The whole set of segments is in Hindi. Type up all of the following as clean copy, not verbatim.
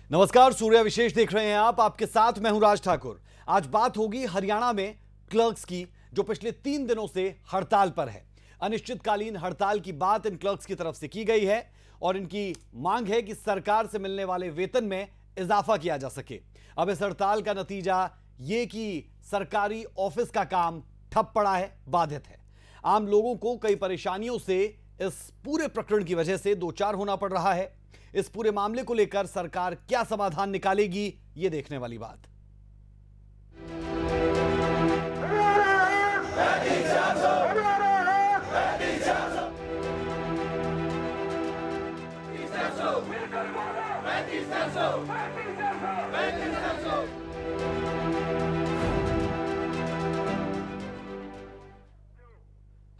नमस्कार, सूर्य विशेष देख रहे हैं आप। आपके साथ मैं हूं राज ठाकुर। आज बात होगी हरियाणा में क्लर्क्स की, जो पिछले 3 दिनों से हड़ताल पर है। अनिश्चितकालीन हड़ताल की बात इन क्लर्क्स की तरफ से की गई है और इनकी मांग है कि सरकार से मिलने वाले वेतन में इजाफा किया जा सके। अब इस हड़ताल का नतीजा ये कि सरकारी ऑफिस का काम ठप पड़ा है, बाधित है। आम लोगों को कई परेशानियों से इस पूरे प्रकरण की वजह से दो चार होना पड़ रहा है। इस पूरे मामले को लेकर सरकार क्या समाधान निकालेगी, ये देखने वाली बात।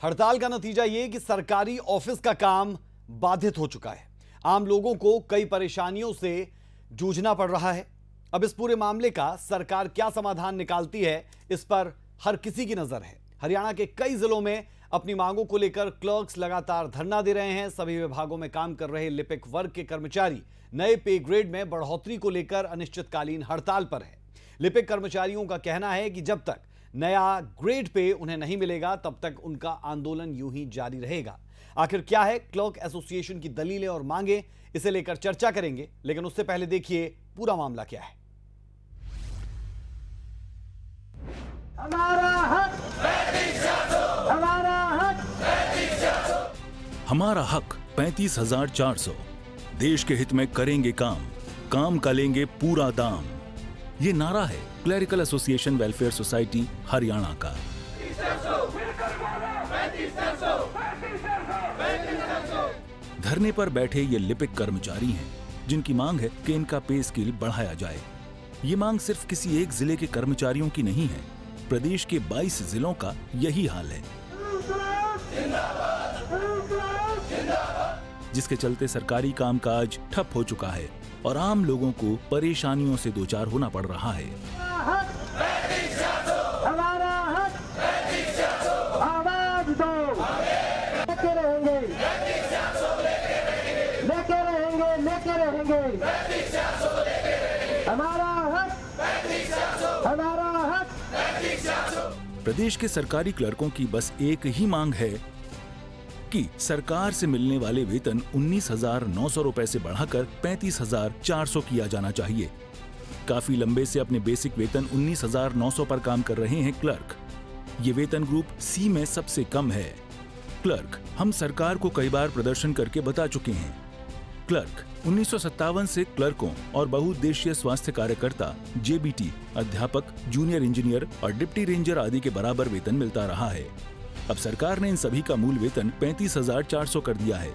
हड़ताल का नतीजा ये कि सरकारी ऑफिस का काम बाधित हो चुका है। आम लोगों को कई परेशानियों से जूझना पड़ रहा है। अब इस पूरे मामले का सरकार क्या समाधान निकालती है, इस पर हर किसी की नजर है। हरियाणा के कई जिलों में अपनी मांगों को लेकर क्लर्क्स लगातार धरना दे रहे हैं। सभी विभागों में काम कर रहे लिपिक वर्ग के कर्मचारी नए पे ग्रेड में बढ़ोतरी को लेकर अनिश्चितकालीन हड़ताल पर है। लिपिक कर्मचारियों का कहना है कि जब तक नया ग्रेड पे उन्हें नहीं मिलेगा, तब तक उनका आंदोलन यूं ही जारी रहेगा। आखिर क्या है क्लर्क एसोसिएशन की दलीलें और मांगे, इसे लेकर चर्चा करेंगे, लेकिन उससे पहले देखिए पूरा मामला क्या है। हमारा हक, हमारा हक, हमारा हक 35,400। देश के हित में करेंगे काम, काम का लेंगे पूरा दाम। ये नारा है clerical association welfare society Haryana का। धरने पर बैठे ये लिपिक कर्मचारी हैं, जिनकी मांग है कि इनका पे स्केल बढ़ाया जाए। ये मांग सिर्फ किसी एक जिले के कर्मचारियों की नहीं है, प्रदेश के 22 जिलों का यही हाल है, जिसके चलते सरकारी कामकाज ठप हो चुका है और आम लोगों को परेशानियों से दो चार होना पड़ रहा है। हमारा हक, आवाज दो, लेके रहेंगे, लेके रहेंगे, लेके रहेंगे। हमारा हक, हमारा हक। प्रदेश के सरकारी क्लर्कों की बस एक ही मांग है कि सरकार से मिलने वाले वेतन 19,900 रुपए से बढ़ाकर 35,400 किया जाना चाहिए। काफी लंबे से अपने बेसिक वेतन 19,900 पर काम कर रहे हैं क्लर्क। ये वेतन ग्रुप सी में सबसे कम है। क्लर्क हम सरकार को कई बार प्रदर्शन करके बता चुके हैं। क्लर्क 1957 से क्लर्कों और बहुउद्देशीय स्वास्थ्य कार्यकर्ता, जेबीटी, अध्यापक, जूनियर इंजीनियर और डिप्टी रेंजर आदि के बराबर वेतन मिलता रहा है। अब सरकार ने इन सभी का मूल वेतन 35,400 कर दिया है।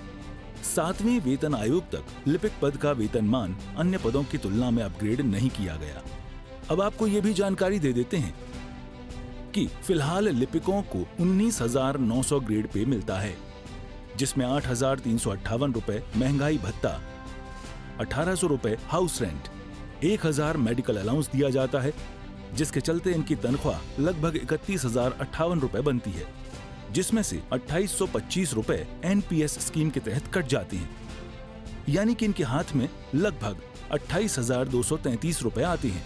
7वें वेतन आयोग तक लिपिक पद का वेतनमान अन्य पदों की तुलना में अपग्रेड नहीं किया गया। अब आपको ये भी जानकारी दे देते हैं कि फिलहाल लिपिकों को 19,900 ग्रेड पे मिलता है, जिसमें 8,358 रुपए महंगाई भत्ता, 1,800 रुपए हाउस रेंट, 1,000 मेडिकल अलाउंस दिया जाता है, जिसके चलते इनकी तनख्वाह लगभग 31,058 रुपए बनती है, जिसमें से 2,825 रुपए एनपीएस स्कीम के तहत कट जाती हैं। यानी कि इनके हाथ में लगभग 28,233 रुपए आते हैं।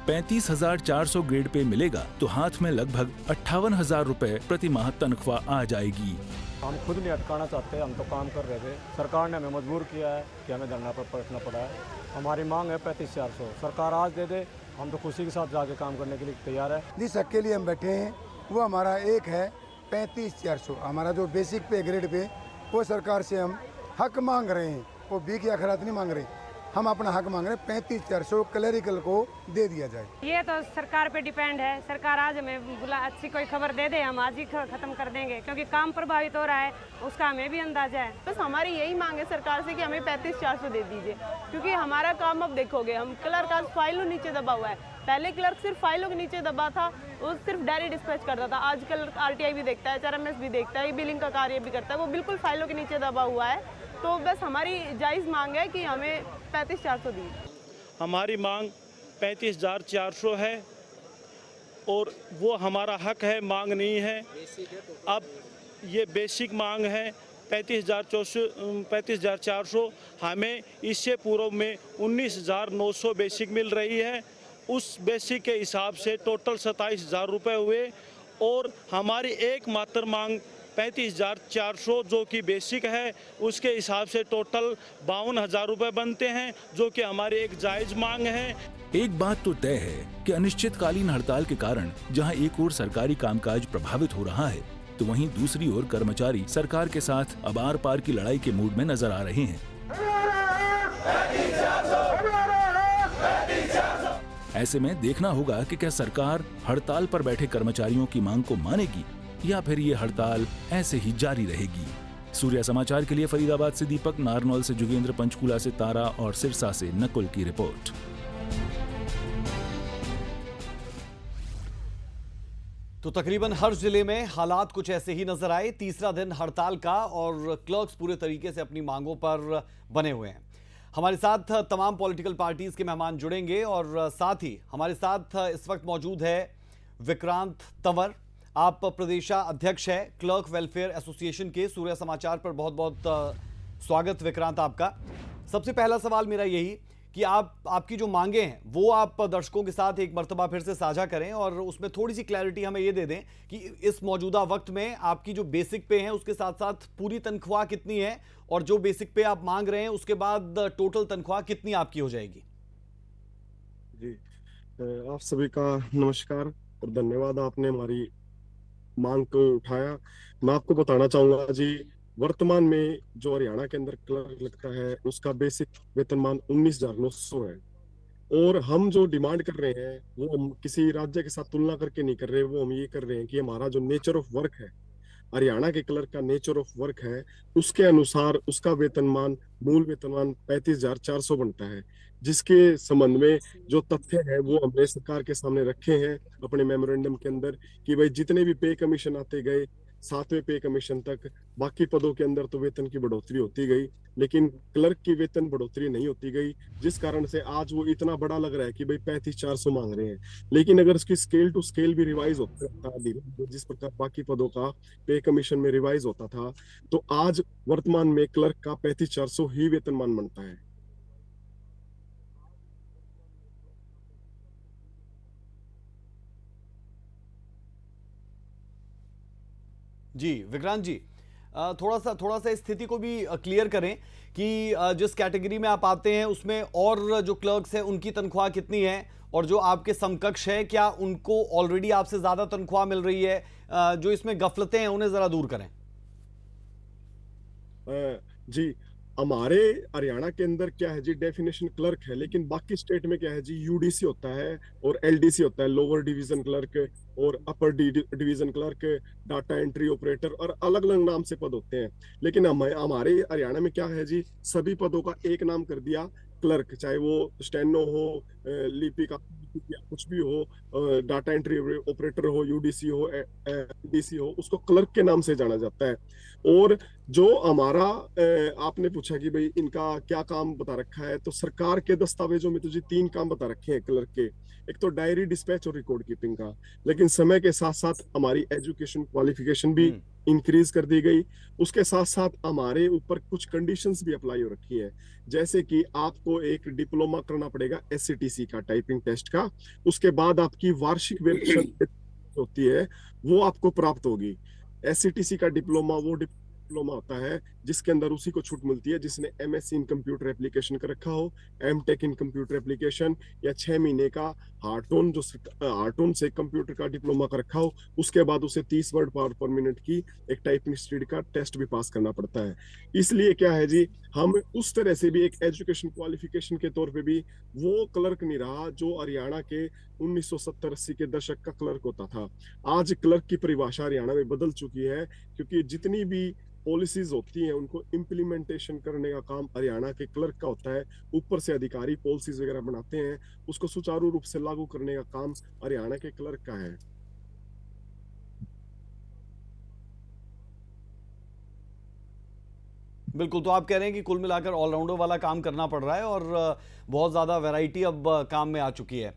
35,400 ग्रेड पे मिलेगा तो हाथ में लगभग 58,000 रुपए प्रति माह तनख्वाह आ जाएगी। हम खुद नहीं अटकाना चाहते, हम तो काम कर रहे थे। सरकार ने हमें मजबूर किया है कि हमें धरना पर बैठना पड़ा है। हमारी मांग है 35,400। सरकार आज दे दे, हम तो खुशी के साथ जाके काम करने के लिए तैयार है। जिस हक के लिए हम बैठे हैं वो हमारा एक है 35,400। हमारा जो बेसिक पे ग्रेड पे वो सरकार से हम हक मांग रहे हैं, वो बी की खरात नहीं मांग रहे। हम अपना हक मांग रहे हैं 35,400 क्लरिकल को दे दिया जाए। ये तो सरकार पे डिपेंड है। सरकार आज हमें अच्छी कोई खबर दे दे, हम आज ही खत्म कर देंगे, क्योंकि काम प्रभावित हो रहा है, उसका हमें भी अंदाजा है। बस हमारी यही मांग है सरकार से कि हमें 35,400 दे दीजिए, क्योंकि हमारा काम अब देखोगे, हम क्लर्क आज फाइलों नीचे दबा हुआ है। पहले क्लर्क सिर्फ फाइलों के नीचे दबा था, वो सिर्फ डायरी डिस्पैच करता था। आजकल आरटीआई भी देखता है, एचआरएमएस भी देखता है, बिलिंग का कार्य भी करता है, वो बिल्कुल फाइलों के नीचे दबा हुआ है। तो बस हमारी जायज़ मांग है कि हमें 35,400 दी। हमारी मांग 35,400 है और वो हमारा हक है, मांग नहीं है। अब ये बेसिक मांग है 35,400 हमें इससे पूर्व में 19,900 बेसिक मिल रही है। उस बेसिक के हिसाब से टोटल 27,000 रुपये हुए और हमारी एकमात्र मांग 35,400 जो कि बेसिक है, उसके हिसाब से टोटल 52,000 रुपये बनते हैं, जो कि हमारी एक जायज़ मांग है। एक बात तो तय है कि अनिश्चितकालीन हड़ताल के कारण जहां एक ओर सरकारी कामकाज प्रभावित हो रहा है, तो वहीं दूसरी ओर कर्मचारी सरकार के साथ अब आर पार की लड़ाई के मूड में नजर आ रहे हैं। ऐसे में देखना होगा कि क्या सरकार हड़ताल पर बैठे कर्मचारियों की मांग को मानेगी या फिर ये हड़ताल ऐसे ही जारी रहेगी। सूर्या समाचार के लिए फरीदाबाद से दीपक, नारनौल से जुगेंद्र, पंचकूला से तारा और सिरसा से नकुल की रिपोर्ट। तो तकरीबन हर जिले में हालात कुछ ऐसे ही नजर आए। तीसरा दिन हड़ताल का और क्लर्क्स पूरे तरीके से अपनी मांगों पर बने हुए हैं। हमारे साथ तमाम पॉलिटिकल पार्टीज के मेहमान जुड़ेंगे और साथ ही हमारे साथ इस वक्त मौजूद है विक्रांत तंवर। आप प्रदेशाध्यक्ष है क्लर्क वेलफेयर एसोसिएशन के। सूर्या समाचार पर बहुत बहुत स्वागत विक्रांत आपका। सबसे पहला सवाल मेरा यही कि आपकी जो मांगे हैं वो आप दर्शकों के साथ एक मर्तबा फिर से साझा करें और उसमें थोड़ी सी क्लैरिटी हमें ये दे दें कि इस मौजूदा वक्त में आपकी जो बेसिक पे है उसके साथ साथ पूरी तनख्वाह कितनी है और जो बेसिक पे आप मांग रहे हैं उसके बाद टोटल तनख्वाह कितनी आपकी हो जाएगी। जी, आप सभी का नमस्कार और धन्यवाद, आपने हमारी मांग को उठाया। मैं आपको बताना चाहूंगा जी, वर्तमान में जो हरियाणा के अंदर क्लर्क लगता है उसका बेसिक वेतनमान 19,900 है और हम जो डिमांड कर रहे हैं वो हम किसी राज्य के साथ तुलना करके नहीं कर रहे। वो हम ये कर रहे हैं कि हमारा जो नेचर ऑफ वर्क है, हरियाणा के क्लर्क का नेचर ऑफ वर्क है, उसके अनुसार उसका वेतनमान, मूल वेतनमान 35,400 बनता है, जिसके संबंध में जो तथ्य है वो हमने सरकार के सामने रखे हैं अपने मेमोरेंडम के अंदर कि भाई जितने भी पे कमीशन आते गए 7वें पे कमीशन तक, बाकी पदों के अंदर तो वेतन की बढ़ोतरी होती गई लेकिन क्लर्क की वेतन बढ़ोतरी नहीं होती गई, जिस कारण से आज वो इतना बड़ा लग रहा है कि भाई 35,400 मांग रहे हैं। लेकिन अगर उसकी स्केल टू स्केल भी रिवाइज होता था धीरे, जिस प्रकार बाकी पदों का पे कमीशन में रिवाइज होता था, तो आज वर्तमान में क्लर्क का 35,400 ही वेतनमान बनता है। जी विक्रांत जी, थोड़ा सा इस स्थिति को भी क्लियर करें कि जिस कैटेगरी में आप आते हैं उसमें और जो क्लर्क्स हैं उनकी तनख्वाह कितनी है और जो आपके समकक्ष है क्या उनको ऑलरेडी आपसे ज्यादा तनख्वाह मिल रही है? जो इसमें गफलतें हैं उन्हें जरा दूर करें। जी, हमारे हरियाणा के अंदर क्या है जी, डेफिनेशन क्लर्क है, लेकिन बाकी स्टेट में क्या है जी, यूडीसी होता है और एलडीसी होता है, लोअर डिवीजन क्लर्क और upper division clerk, data entry operator और अलग अलग नाम से पद होते हैं। लेकिन हमारे हरियाणा में क्या है जी, सभी पदों का एक नाम कर दिया क्लर्क, चाहे वो स्टेनो हो, लिपिका या कुछ भी हो, डाटा एंट्री ऑपरेटर हो, यूडीसी हो, एलडीसी हो, उसको क्लर्क के नाम से जाना जाता है। और जो हमारा आपने पूछा कि भाई इनका क्या काम बता रखा है, तो सरकार के दस्तावेजों में तो जी 3 काम बता रखे हैं क्लर्क के। एक तो डायरी डिस्पैच और रिकॉर्ड कीपिंग का, लेकिन समय के साथ साथ हमारी एजुकेशन क्वालिफिकेशन भी इंक्रीज कर दी गई। उसके साथ साथ हमारे ऊपर कुछ कंडीशंस भी अप्लाई हो रखी है, जैसे कि आपको एक डिप्लोमा करना पड़ेगा एससीटीसी का, टाइपिंग टेस्ट का, उसके बाद आपकी वार्षिक वेतन होती है वो आपको प्राप्त होगी। एससीटीसी का डिप्लोमा वो डिप्लोमा होता है जिसके अंदर उसी को छूट मिलती है जिसने एमएससी इन कंप्यूटर एप्लीकेशन कर रखा हो, एमटेक इन कंप्यूटर एप्लीकेशन, या 6 महीने का हार्टोन से कंप्यूटर का डिप्लोमा कर रखा हो। उसके बाद उसे 30 वर्ड पर मिनट की एक टाइपिंग स्पीड का टेस्ट भी पास करना पड़ता है। इसलिए क्या है जी, हम उस तरह से भी एक एजुकेशन क्वालिफिकेशन के तौर पे भी वो क्लर्क नहीं रहा जो हरियाणा के 1970-80 के दशक का क्लर्क होता था। आज क्लर्क की परिभाषा हरियाणा में बदल चुकी है, क्योंकि जितनी भी पॉलिसीज होती हैं उनको इम्प्लीमेंटेशन करने का काम हरियाणा के क्लर्क का होता है। ऊपर से अधिकारी पॉलिसीज वगैरह बनाते हैं, उसको सुचारू रूप से लागू करने का काम हरियाणा के क्लर्क का है। बिल्कुल, तो आप कह रहे हैं कि कुल मिलाकर ऑलराउंडर वाला काम करना पड़ रहा है और बहुत ज़्यादा वैरायटी अब काम में आ चुकी है।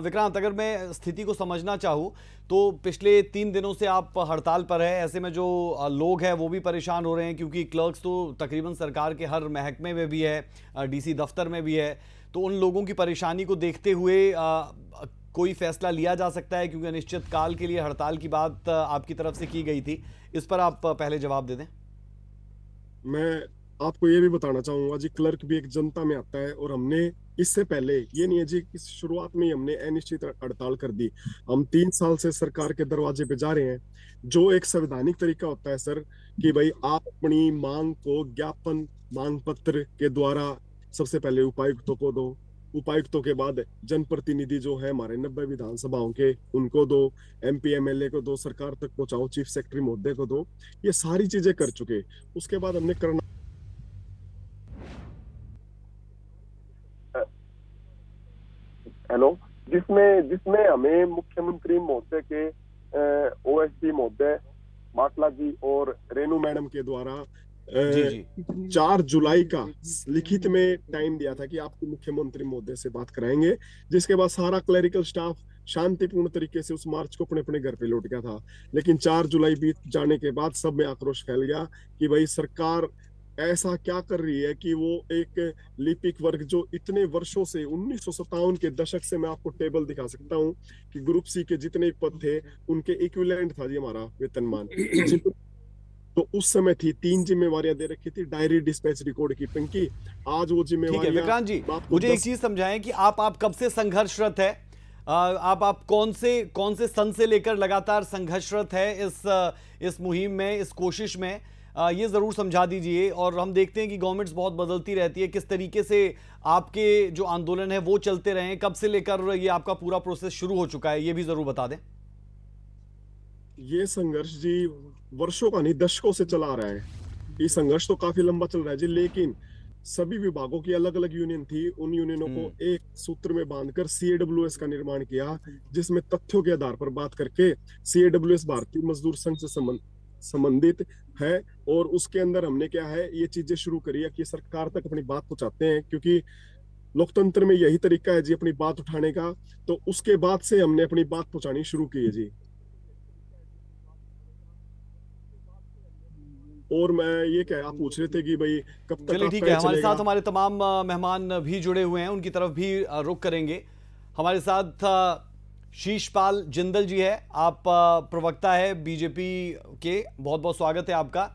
विक्रांत, अगर मैं स्थिति को समझना चाहूँ तो पिछले 3 दिनों से आप हड़ताल पर है, ऐसे में जो लोग हैं वो भी परेशान हो रहे हैं क्योंकि क्लर्क्स तो तकरीबन सरकार के हर महकमे में भी है, डीसी दफ्तर में भी है, तो उन लोगों की परेशानी को देखते हुए कोई फैसला लिया जा सकता है क्योंकि अनिश्चित काल के लिए हड़ताल की बात आपकी तरफ से की गई थी। इस पर आप पहले जवाब दे दें। मैं आपको ये भी बताना चाहूंगा जी, क्लर्क भी एक जनता में आता है और हमने इससे पहले ये नहीं है जी कि शुरुआत में ही हमने अनिश्चित हड़ताल कर दी। हम 3 साल से सरकार के दरवाजे पे जा रहे हैं। जो एक संवैधानिक तरीका होता है सर कि भाई आप अपनी मांग को ज्ञापन मांग पत्र के द्वारा सबसे पहले उपायुक्तों को दो, उपायुक्तों के बाद जनप्रतिनिधि जो है हमारे 90 विधानसभाओं के उनको दो, MP MLA को दो, सरकार तक पहुंचाओ, चीफ सेक्रेटरी महोदय को दो। ये सारी चीजें कर चुके। उसके बाद हमने करना हेलो जिसमें हमें मुख्यमंत्री महोदय के OSD महोदय माटला जी और रेणु मैडम के द्वारा जी। 4 जुलाई का लिखित में टाइम दिया था कि आपको मुख्यमंत्री महोदय से बात कराएंगे, जिसके बाद सारा क्लरिकल स्टाफ शांतिपूर्ण तरीके से उस मार्च को अपने अपने घर पे लौट गया था। लेकिन 4 जुलाई बीत जाने के बाद सब में आक्रोश फैल गया कि भाई सरकार ऐसा क्या कर रही है कि वो एक लिपिक वर्ग जो इतने वर्षों से 1957 के दशक से मैं आपको टेबल दिखा सकता हूँ कि ग्रुप सी के जितने पद थे उनके इक्विवेलेंट था जी हमारा वेतनमान। तो उस समय थी 3 जिम्मेवारियां दे रखी थी, डायरी डिस्पैच रिकॉर्ड कीपिंग की। आज वो जिम्मेवारियां। विक्रांत जी, मुझे एक चीज समझाएं कि आप कब से संघर्षरत है, आप कौन से सन से लेकर लगातार संघर्षरत है इस मुहिम में, इस कोशिश में, ये जरूर समझा दीजिए। और हम देखते हैं कि गवर्नमेंट्स बहुत बदलती रहती है, किस तरीके से आपके जो आंदोलन है वो चलते रहे हैं, कब से लेकर ये आपका पूरा प्रोसेस शुरू हो चुका है, ये भी जरूर बता दें। ये संघर्ष जी वर्षों का नहीं दशकों से चला आ रहा है। ये संघर्ष तो काफी लंबा चल रहा है जी, लेकिन सभी विभागों की अलग अलग यूनियन थी। उन यूनियनों को एक सूत्र में बांधकर CAWS का निर्माण किया, जिसमें तथ्यों के आधार पर बात करके CAWS भारतीय मजदूर संघ से संबंधित है। और उसके अंदर हमने क्या है ये चीजें शुरू करी है कि सरकार तक अपनी बात पहुंचाते हैं, क्योंकि लोकतंत्र में यही तरीका है जी अपनी बात उठाने का। तो उसके बाद से हमने अपनी बात पहुंचानी शुरू की है जी। और मैं ये क्या आप पूछ रहे थे कि भाई कब तक चलिए ठीक है, हमारे साथ हमारे तमाम मेहमान भी जुड़े हुए हैं, उनकी तरफ भी रुख करेंगे। हमारे साथ शीशपाल जिंदल जी है, आप प्रवक्ता है बीजेपी के, बहुत बहुत स्वागत है आपका।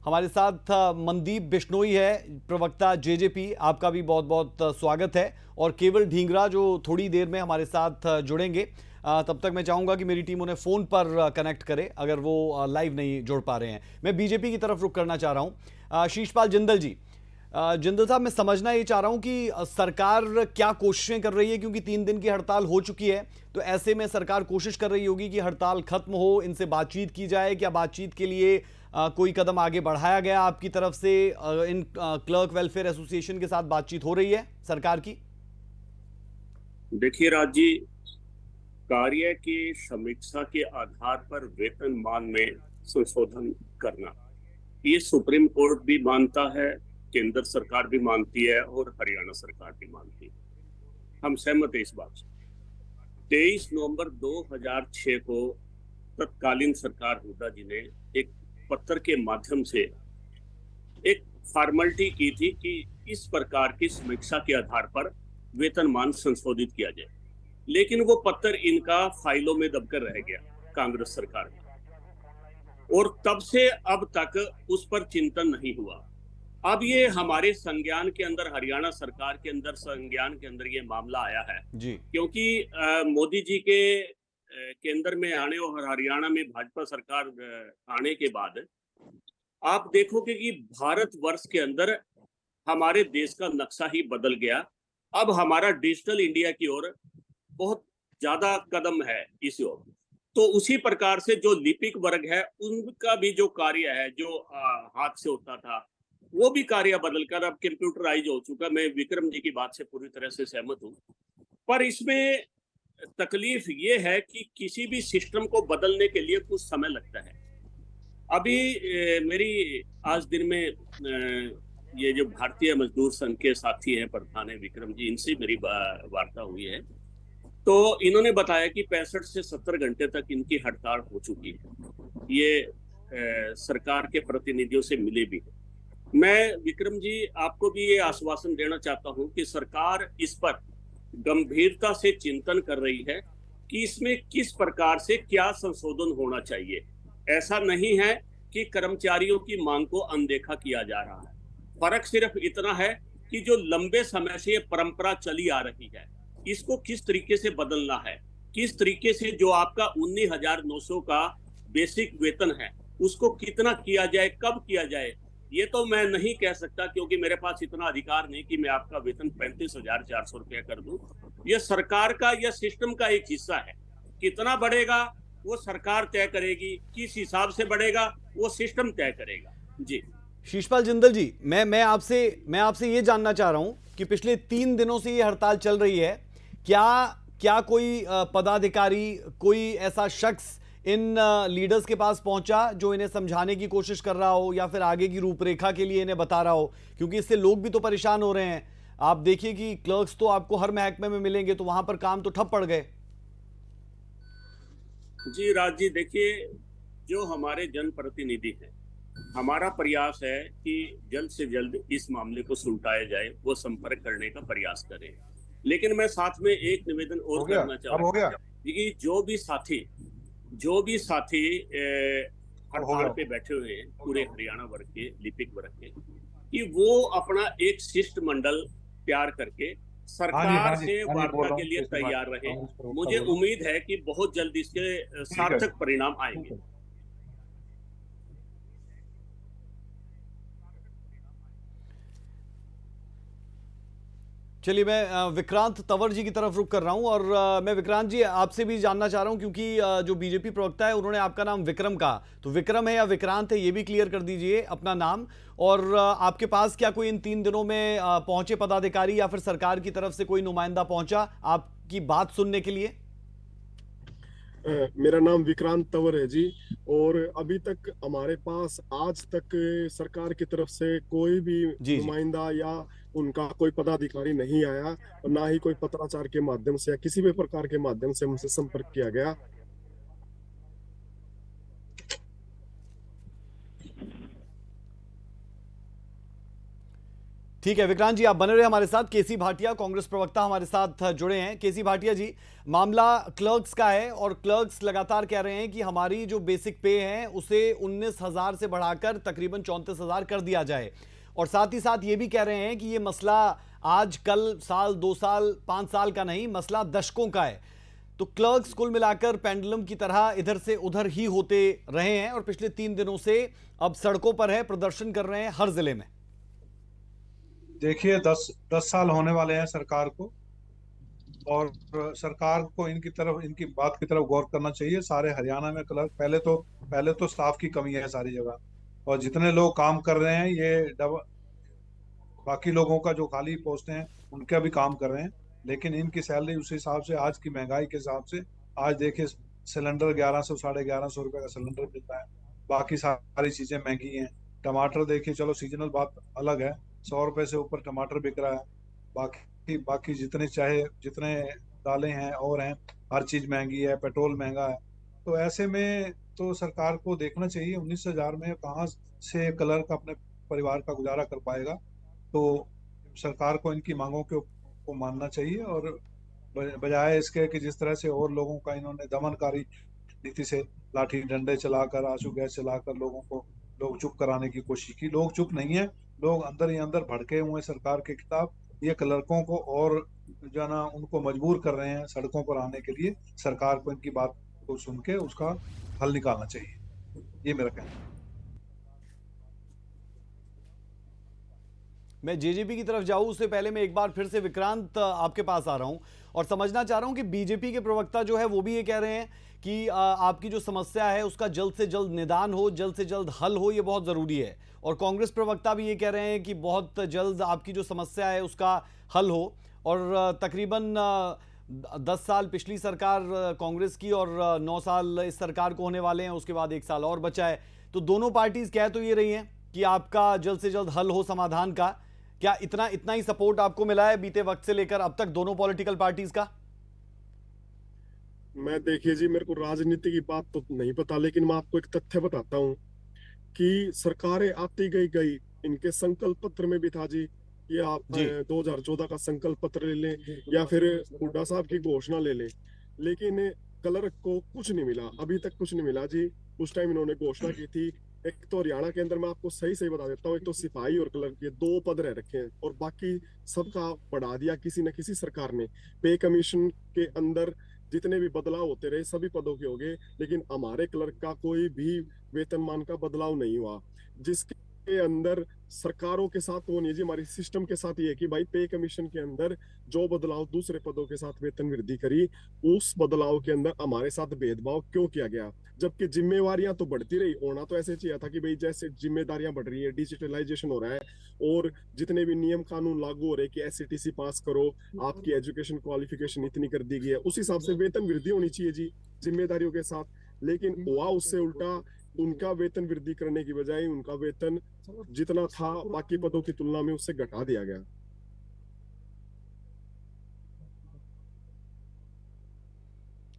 हमारे साथ मनदीप बिश्नोई है, प्रवक्ता JJP, आपका भी बहुत बहुत स्वागत है। और केवल ढींगरा जो थोड़ी देर में हमारे साथ जुड़ेंगे। तब तक मैं चाहूंगा कि मेरी टीम उन्हें फ़ोन पर कनेक्ट करे अगर वो लाइव नहीं जुड़ पा रहे हैं। मैं बीजेपी की तरफ रुख करना चाह रहा हूं। शीशपाल जिंदल जी, जिंदल साहब, मैं समझना ये चाह रहा हूं कि सरकार क्या कोशिशें कर रही है, क्योंकि 3 दिन की हड़ताल हो चुकी है, तो ऐसे में सरकार कोशिश कर रही होगी कि हड़ताल खत्म हो, इनसे बातचीत की जाए। क्या बातचीत के लिए कोई कदम आगे बढ़ाया गया आपकी तरफ से? इन क्लर्क वेलफेयर एसोसिएशन के साथ बातचीत हो रही है सरकार की? देखिए राज जी, कार्य की समीक्षा के आधार पर वेतनमान में संशोधन करना, ये सुप्रीम कोर्ट भी मानता है, केंद्र सरकार भी मानती है और हरियाणा सरकार भी मानती है। हम सहमत हैं इस बात से। 23 नवंबर 2006 को तत्कालीन सरकार हुड्डा जी ने एक पत्र के माध्यम से एक फॉर्मेलिटी की थी कि इस प्रकार की समीक्षा के आधार पर वेतनमान संशोधित किया जाए, लेकिन वो पत्र इनका फाइलों में दबकर रह गया कांग्रेस सरकार में, और तब से अब तक उस पर चिंतन नहीं हुआ। अब ये हमारे संज्ञान के अंदर, हरियाणा सरकार के अंदर संज्ञान के अंदर ये मामला आया है जी, क्योंकि मोदी जी के केंद्र में आने और हरियाणा में भाजपा सरकार आने के बाद आप देखोगे कि भारतवर्ष के अंदर हमारे देश का नक्शा ही बदल गया। अब हमारा डिजिटल इंडिया की ओर बहुत ज्यादा कदम है इस ओर। तो उसी प्रकार से जो लिपिक वर्ग है उनका भी जो कार्य है, जो हाथ से होता था, वो भी कार्य बदलकर अब कंप्यूटराइज हो चुका। मैं विक्रम जी की बात से पूरी तरह से सहमत हूँ, पर इसमें तकलीफ ये है कि किसी भी सिस्टम को बदलने के लिए कुछ समय लगता है। अभी मेरी आज दिन में ये जो भारतीय मजदूर संघ के साथी हैं, प्रधान है विक्रम जी, इनसे मेरी वार्ता हुई है। तो इन्होंने बताया कि 65 से 70 घंटे तक इनकी हड़ताल हो चुकी है। ये सरकार के प्रतिनिधियों से मिले भी हैं। मैं विक्रम जी आपको भी ये आश्वासन देना चाहता हूं कि सरकार इस पर गंभीरता से चिंतन कर रही है कि इसमें किस प्रकार से क्या संशोधन होना चाहिए। ऐसा नहीं है कि कर्मचारियों की मांग को अनदेखा किया जा रहा है। फर्क सिर्फ इतना है कि जो लंबे समय से ये परंपरा चली आ रही है, इसको किस तरीके से बदलना है, किस तरीके से जो आपका 19,900 का बेसिक वेतन है उसको कितना किया जाए, कब किया जाए, ये तो मैं नहीं कह सकता, क्योंकि मेरे पास इतना अधिकार नहीं कि मैं आपका वेतन 35,400 रुपया कर दूं। यह सरकार का, यह सिस्टम का एक हिस्सा है। कितना बढ़ेगा वो सरकार तय करेगी, किस हिसाब से बढ़ेगा वो सिस्टम तय करेगा। जी शीशपाल जिंदल जी, मैं आपसे ये जानना चाह रहा हूं कि पिछले 3 दिनों से ये हड़ताल चल रही है, क्या कोई पदाधिकारी, कोई ऐसा शख्स इन लीडर्स के पास पहुंचा जो इन्हें समझाने की कोशिश कर रहा हो या फिर आगे की रूपरेखा के लिए इन्हें बता रहा हो? क्योंकि इससे लोग भी तो परेशान हो रहे हैं। आप देखिए कि क्लर्क्स तो आपको हर महकमे में मिलेंगे, तो वहां पर काम तो ठप पड़ गए। जी राज जी, देखिए, जो हमारे जनप्रतिनिधि हैं, हमारा प्रयास है कि जल्द से जल्द इस मामले को सुलटाया जाए, वो संपर्क करने का प्रयास करें। लेकिन मैं साथ में एक निवेदन और करना चाहूँगा कि जो भी साथी हड़ताल पे बैठे हुए हैं, पूरे हरियाणा वर्ग के, लिपिक वर्ग के, कि वो अपना एक शिष्टमंडल तैयार करके सरकार से वार्ता के लिए तैयार रहे। मुझे उम्मीद है कि बहुत जल्द इसके सार्थक परिणाम आएंगे। चलिए, मैं विक्रांत तंवर जी की तरफ रुख कर रहा हूं, और मैं विक्रांत जी आपसे भी जानना चाह रहा हूं, क्योंकि जो बीजेपी प्रवक्ता है उन्होंने आपका नाम विक्रम कहा, तो विक्रम है या विक्रांत है, ये भी क्लियर कर दीजिए अपना नाम। और आपके पास क्या कोई इन 3 दिनों में पहुंचे पदाधिकारी या फिर सरकार की तरफ से कोई नुमाइंदा पहुंचा आपकी बात सुनने के लिए? मेरा नाम विक्रांत तंवर है जी, और अभी तक हमारे पास आज तक सरकार की तरफ से कोई भी नुमाइंदा या उनका कोई पदाधिकारी नहीं आया, और ना ही कोई पत्राचार के माध्यम से या किसी भी प्रकार के माध्यम से हमसे संपर्क किया गया। ठीक है विक्रांत जी, आप बने रहे हमारे साथ। केसी भाटिया, कांग्रेस प्रवक्ता, हमारे साथ जुड़े हैं। केसी भाटिया जी, मामला क्लर्क्स का है और क्लर्क्स लगातार कह रहे हैं कि हमारी जो बेसिक पे है उसे 19,000 से बढ़ाकर तकरीबन 34,000 कर दिया जाए, और साथ ही साथ ये भी कह रहे हैं कि ये मसला आज कल, साल, 2 साल, 5 साल का नहीं, मसला दशकों का है। तो क्लर्क्स कुल मिलाकर पेंडुलम की तरह इधर से उधर ही होते रहे हैं और पिछले 3 दिनों से अब सड़कों पर है, प्रदर्शन कर रहे हैं हर जिले में। देखिए, 10 साल होने वाले हैं सरकार को, और सरकार को इनकी बात की तरफ गौर करना चाहिए। सारे हरियाणा में क्लर्क, पहले तो स्टाफ की कमी है सारी जगह, और जितने लोग काम कर रहे हैं ये बाकी लोगों का जो खाली पोस्टें हैं उनका भी काम कर रहे हैं, लेकिन इनकी सैलरी उस हिसाब से, आज की महंगाई के हिसाब से, आज देखिए सिलेंडर 1100 1150 रुपए का सिलेंडर मिलता है, बाकी सारी चीजें महंगी हैं। टमाटर देखिए, चलो सीजनल बात अलग है, 100 रुपए से ऊपर टमाटर बिक रहा है। बाकी जितने दालें हैं और हैं, हर चीज महंगी है, पेट्रोल महंगा है। तो ऐसे में तो सरकार को देखना चाहिए 19,000 में कहाँ से क्लर्क अपने परिवार का गुजारा कर पाएगा। तो सरकार को इनकी मांगों को मानना चाहिए, और बजाय इसके कि जिस तरह से और लोगों का इन्होंने दमनकारी नीति से लाठी डंडे चलाकर, आंसू गैस चलाकर लोग चुप कराने की कोशिश की। लोग चुप नहीं है, लोग अंदर ही अंदर भड़के हुए सरकार के खिलाफ। ये क्लर्कों को और जो ना उनको मजबूर कर रहे हैं सड़कों पर आने के लिए। सरकार को इनकी बात को सुन के उसका हल निकालना चाहिए, ये मेरा कहना है। मैं जेजेपी की तरफ जाऊं उससे पहले मैं एक बार फिर से विक्रांत आपके पास आ रहा हूं और समझना चाह रहा हूं कि बीजेपी के प्रवक्ता जो है वो भी ये कह रहे हैं कि आपकी जो समस्या है उसका जल्द से जल्द निदान हो, जल्द से जल्द हल हो, ये बहुत ज़रूरी है। और कांग्रेस प्रवक्ता भी ये कह रहे हैं कि बहुत जल्द आपकी जो समस्या है उसका हल हो। और तकरीबन 10 साल पिछली सरकार कांग्रेस की और 9 साल इस सरकार को होने वाले हैं, उसके बाद 1 साल और बचा है। तो दोनों पार्टीज कह तो ये रही हैं कि आपका जल्द से जल्द हल हो समाधान का। क्या इतना ही सपोर्ट आपको मिला है बीते वक्त से लेकर अब तक दोनों पॉलिटिकल पार्टीज का? मैं देखिए जी, मेरे को राजनीति की बात तो नहीं पता, लेकिन मैं आपको एक तथ्य बताता हूँ कि सरकारें आती गई, इनके संकल्प पत्र में भी था जी कि आप 2014 का संकल्प पत्र ले लें या फिर हुड्डा साहब की घोषणा ले लें, लेकिन क्लर्क को कुछ नहीं मिला, अभी तक कुछ नहीं मिला जी। उस टाइम इन्होंने घोषणा की थी, एक तो हरियाणा के अंदर मैं आपको सही बता देता हूँ, एक तो सिपाही और क्लर्क के 2 पद रह रखे हैं और बाकी सबका बढ़ा दिया किसी न किसी सरकार ने। पे कमीशन के अंदर जितने भी बदलाव होते रहे सभी पदों के हो गए, लेकिन हमारे क्लर्क का कोई भी वेतनमान का बदलाव नहीं हुआ। जिसके अंदर सरकारों के साथ वो नहीं जी, हमारी सिस्टम के साथ ये है कि भाई पे कमीशन के अंदर जो बदलाव दूसरे पदों के साथ वेतन वृद्धि करी, उस बदलाव के अंदर हमारे साथ भेदभाव क्यों किया गया? जबकि जिम्मेवारियां तो बढ़ती रही। होना तो ऐसे चाहिए था कि भाई जैसे जिम्मेदारियां बढ़ रही है, डिजिटलाइजेशन हो रहा है और जितने भी नियम कानून लागू हो रहे हैं कि एससीटीसी पास करो, आपकी एजुकेशन क्वालिफिकेशन इतनी कर दी गई है, उस हिसाब से वेतन वृद्धि होनी चाहिए जी जिम्मेदारियों के साथ। लेकिन हुआ उससे उल्टा, उनका वेतन वृद्धि करने की बजाय उनका वेतन जितना था बाकी पदों की तुलना में उससे घटा दिया गया।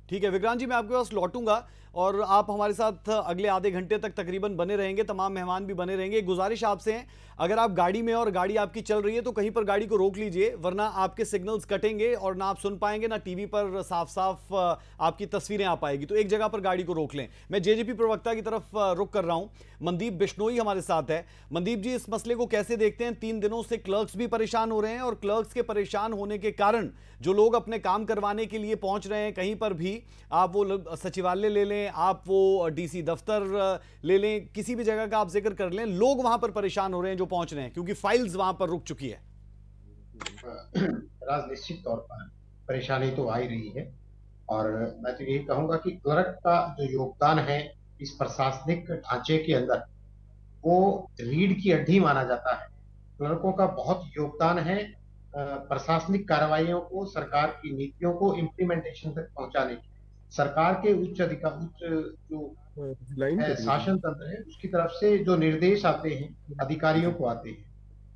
ठीक है विक्रांत जी, मैं आपके पास लौटूंगा और आप हमारे साथ अगले आधे घंटे तक तकरीबन बने रहेंगे, तमाम मेहमान भी बने रहेंगे। एक गुजारिश आपसे है, अगर आप गाड़ी में और गाड़ी आपकी चल रही है तो कहीं पर गाड़ी को रोक लीजिए, वरना आपके सिग्नल्स कटेंगे और ना आप सुन पाएंगे, ना टीवी पर साफ साफ आपकी तस्वीरें आ पाएगी। तो एक जगह पर गाड़ी को रोक लें। मैं जेजेपी प्रवक्ता की तरफ रुख कर रहा हूं, मनदीप बिश्नोई हमारे साथ है। मनदीप जी, इस मसले को कैसे देखते हैं? 3 दिनों से क्लर्क्स भी परेशान हो रहे हैं और क्लर्क्स के परेशान होने के कारण जो लोग अपने काम करवाने के लिए पहुंच रहे हैं, कहीं पर भी आप वो सचिवालय ले लें, आप वो डीसी दफ्तर ले लें, किसी भी जगह का आप जिक्र कर लें, लोग वहां पर परेशान हो रहे हैं जो पहुंच रहे हैं, क्योंकि फाइल्स वहां पर रुक चुकी है। निश्चित तौर पर परेशानी तो आ ही रही है और मैं तो यही कहूंगा कि क्लर्क का जो योगदान है इस प्रशासनिक ढांचे के अंदर, वो रीढ़ की हड्डी माना जाता है। क्लर्कों का बहुत योगदान है प्रशासनिक कार्रवाइयों को, सरकार की नीतियों को इम्प्लीमेंटेशन तक पहुंचाने की। सरकार के उच्च जो शासन तंत्र है उसकी तरफ से जो निर्देश आते हैं अधिकारियों को आते हैं,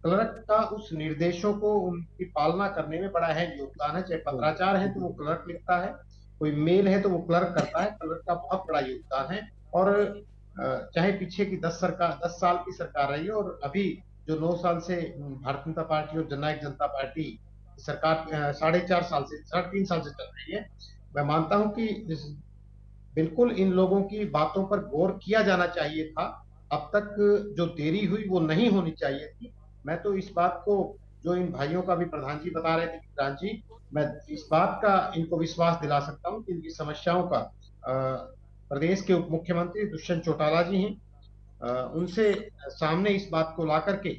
क्लर्क का उस निर्देशों को उनकी पालना करने में बड़ा है योगदान है। चाहे पत्राचार है तो वो क्लर्क लिखता है, कोई मेल है तो वो क्लर्क करता है। क्लर्क का बहुत बड़ा योगदान है और चाहे पीछे की 10 साल की सरकार रही है और अभी जो 9 साल से भारतीय जनता पार्टी और जननायक जनता पार्टी सरकार 3.5 साल से चल रही है, मैं मानता हूं कि बिल्कुल इन लोगों की बातों पर गौर किया जाना चाहिए था। अब तक जो देरी हुई वो नहीं होनी चाहिए थी। मैं तो इस बात को, जो इन भाइयों का भी प्रधान जी बता रहे थे विक्रांत जी, मैं इस बात का इनको विश्वास दिला सकता हूं कि इनकी समस्याओं का प्रदेश के उप मुख्यमंत्री दुष्यंत चौटाला जी हैं, उनसे सामने इस बात को ला करके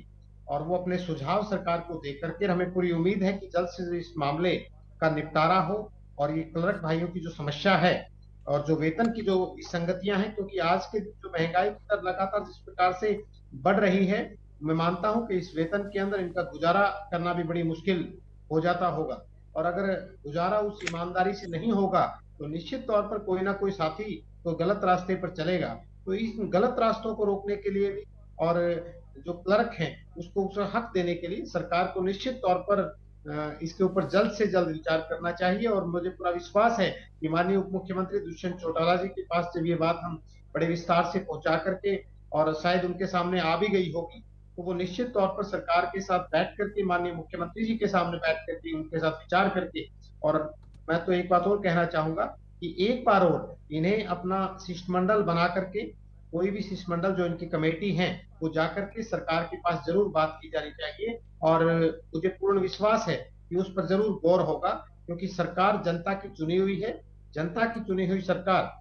और वो अपने सुझाव सरकार को दे करके, हमें पूरी उम्मीद है कि जल्द से इस मामले का निपटारा हो और ये क्लर्क भाइयों की जो समस्या है और जो वेतन की जो विसंगतियां हैं, क्योंकि आज के जो महंगाई की दर लगातार जिस प्रकार से बढ़ रही है, मैं मानता हूं कि इस वेतन के अंदर इनका गुजारा करना भी बड़ी मुश्किल हो जाता होगा। और अगर गुजारा उस ईमानदारी से नहीं होगा तो निश्चित तौर पर कोई ना कोई साथी तो गलत रास्ते पर चलेगा। तो इस गलत रास्तों को रोकने के लिए भी और जो क्लर्क हैं उसको हक देने के लिए सरकार को निश्चित तौर पर इसके ऊपर जल्द से जल्द विचार करना चाहिए। और मुझे पूरा विश्वास है कि माननीय उप मुख्यमंत्री दुष्यंत चौटाला जी के पास जब ये बात हम बड़े विस्तार से पहुंचा करके और शायद उनके सामने आ भी गई होगी, तो वो निश्चित तौर पर सरकार के साथ बैठ करके, माननीय मुख्यमंत्री जी के सामने बैठ करके उनके साथ विचार करके, और मैं तो एक बात और कहना चाहूंगा कि एक बार और इन्हें अपना शिष्टमंडल बना करके, कोई भी शिष्टमंडल जो इनकी कमेटी है वो जाकर के सरकार के पास जरूर बात की जानी चाहिए। और मुझे पूर्ण विश्वास है कि उस पर जरूर गौर होगा, क्योंकि सरकार जनता की चुनी हुई है। जनता की चुनी हुई सरकार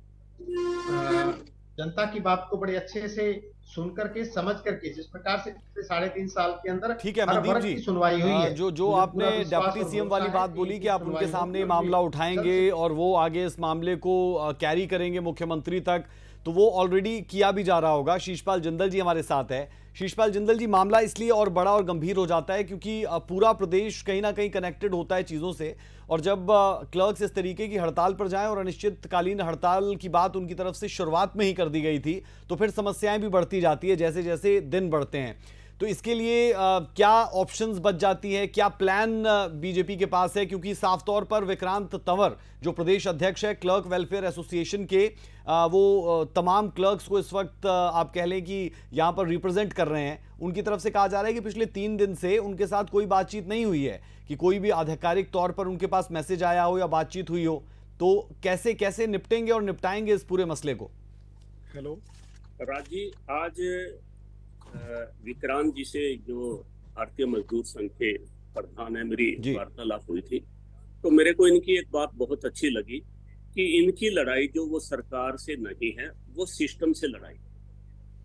जनता की बात को बड़े अच्छे से सुन करके, समझ करके, जिस प्रकार से पिछले 3.5 साल के अंदर ठीक है मनदीप जी, सुनवाई हुई है, जो आपने डिप्टी सीएम वाली बात बोली कि आप उनके सामने मामला उठाएंगे और वो आगे इस मामले को कैरी करेंगे मुख्यमंत्री तक, तो वो ऑलरेडी किया भी जा रहा होगा। शीशपाल जिंदल जी हमारे साथ है। शीशपाल जिंदल जी, मामला इसलिए और बड़ा और गंभीर हो जाता है क्योंकि पूरा प्रदेश कहीं ना कहीं कनेक्टेड होता है चीज़ों से, और जब क्लर्क्स इस तरीके की हड़ताल पर जाएं और अनिश्चितकालीन हड़ताल की बात उनकी तरफ से शुरुआत में ही कर दी गई थी, तो फिर समस्याएं भी बढ़ती जाती है जैसे जैसे दिन बढ़ते हैं। तो इसके लिए क्या ऑप्शंस बच जाती है, क्या प्लान बीजेपी के पास है? क्योंकि साफ तौर पर विक्रांत तंवर जो प्रदेश अध्यक्ष है क्लर्क वेलफेयर एसोसिएशन के, वो तमाम क्लर्क्स को इस वक्त आप कह लें कि यहाँ पर रिप्रेजेंट कर रहे हैं। उनकी तरफ से कहा जा रहा है कि पिछले 3 दिन से उनके साथ कोई बातचीत नहीं हुई है, कि कोई भी आधिकारिक तौर पर उनके पास मैसेज आया हो या बातचीत हुई हो। तो कैसे कैसे निपटेंगे और निपटाएंगे इस पूरे मसले को? हेलो राजी, आज विक्रांत जी से जो भारतीय मजदूर संघ के प्रधान है, मेरी वार्तालाप हुई थी, तो मेरे को इनकी एक बात बहुत अच्छी लगी कि इनकी लड़ाई जो वो सरकार से नहीं है, वो सिस्टम से लड़ाई।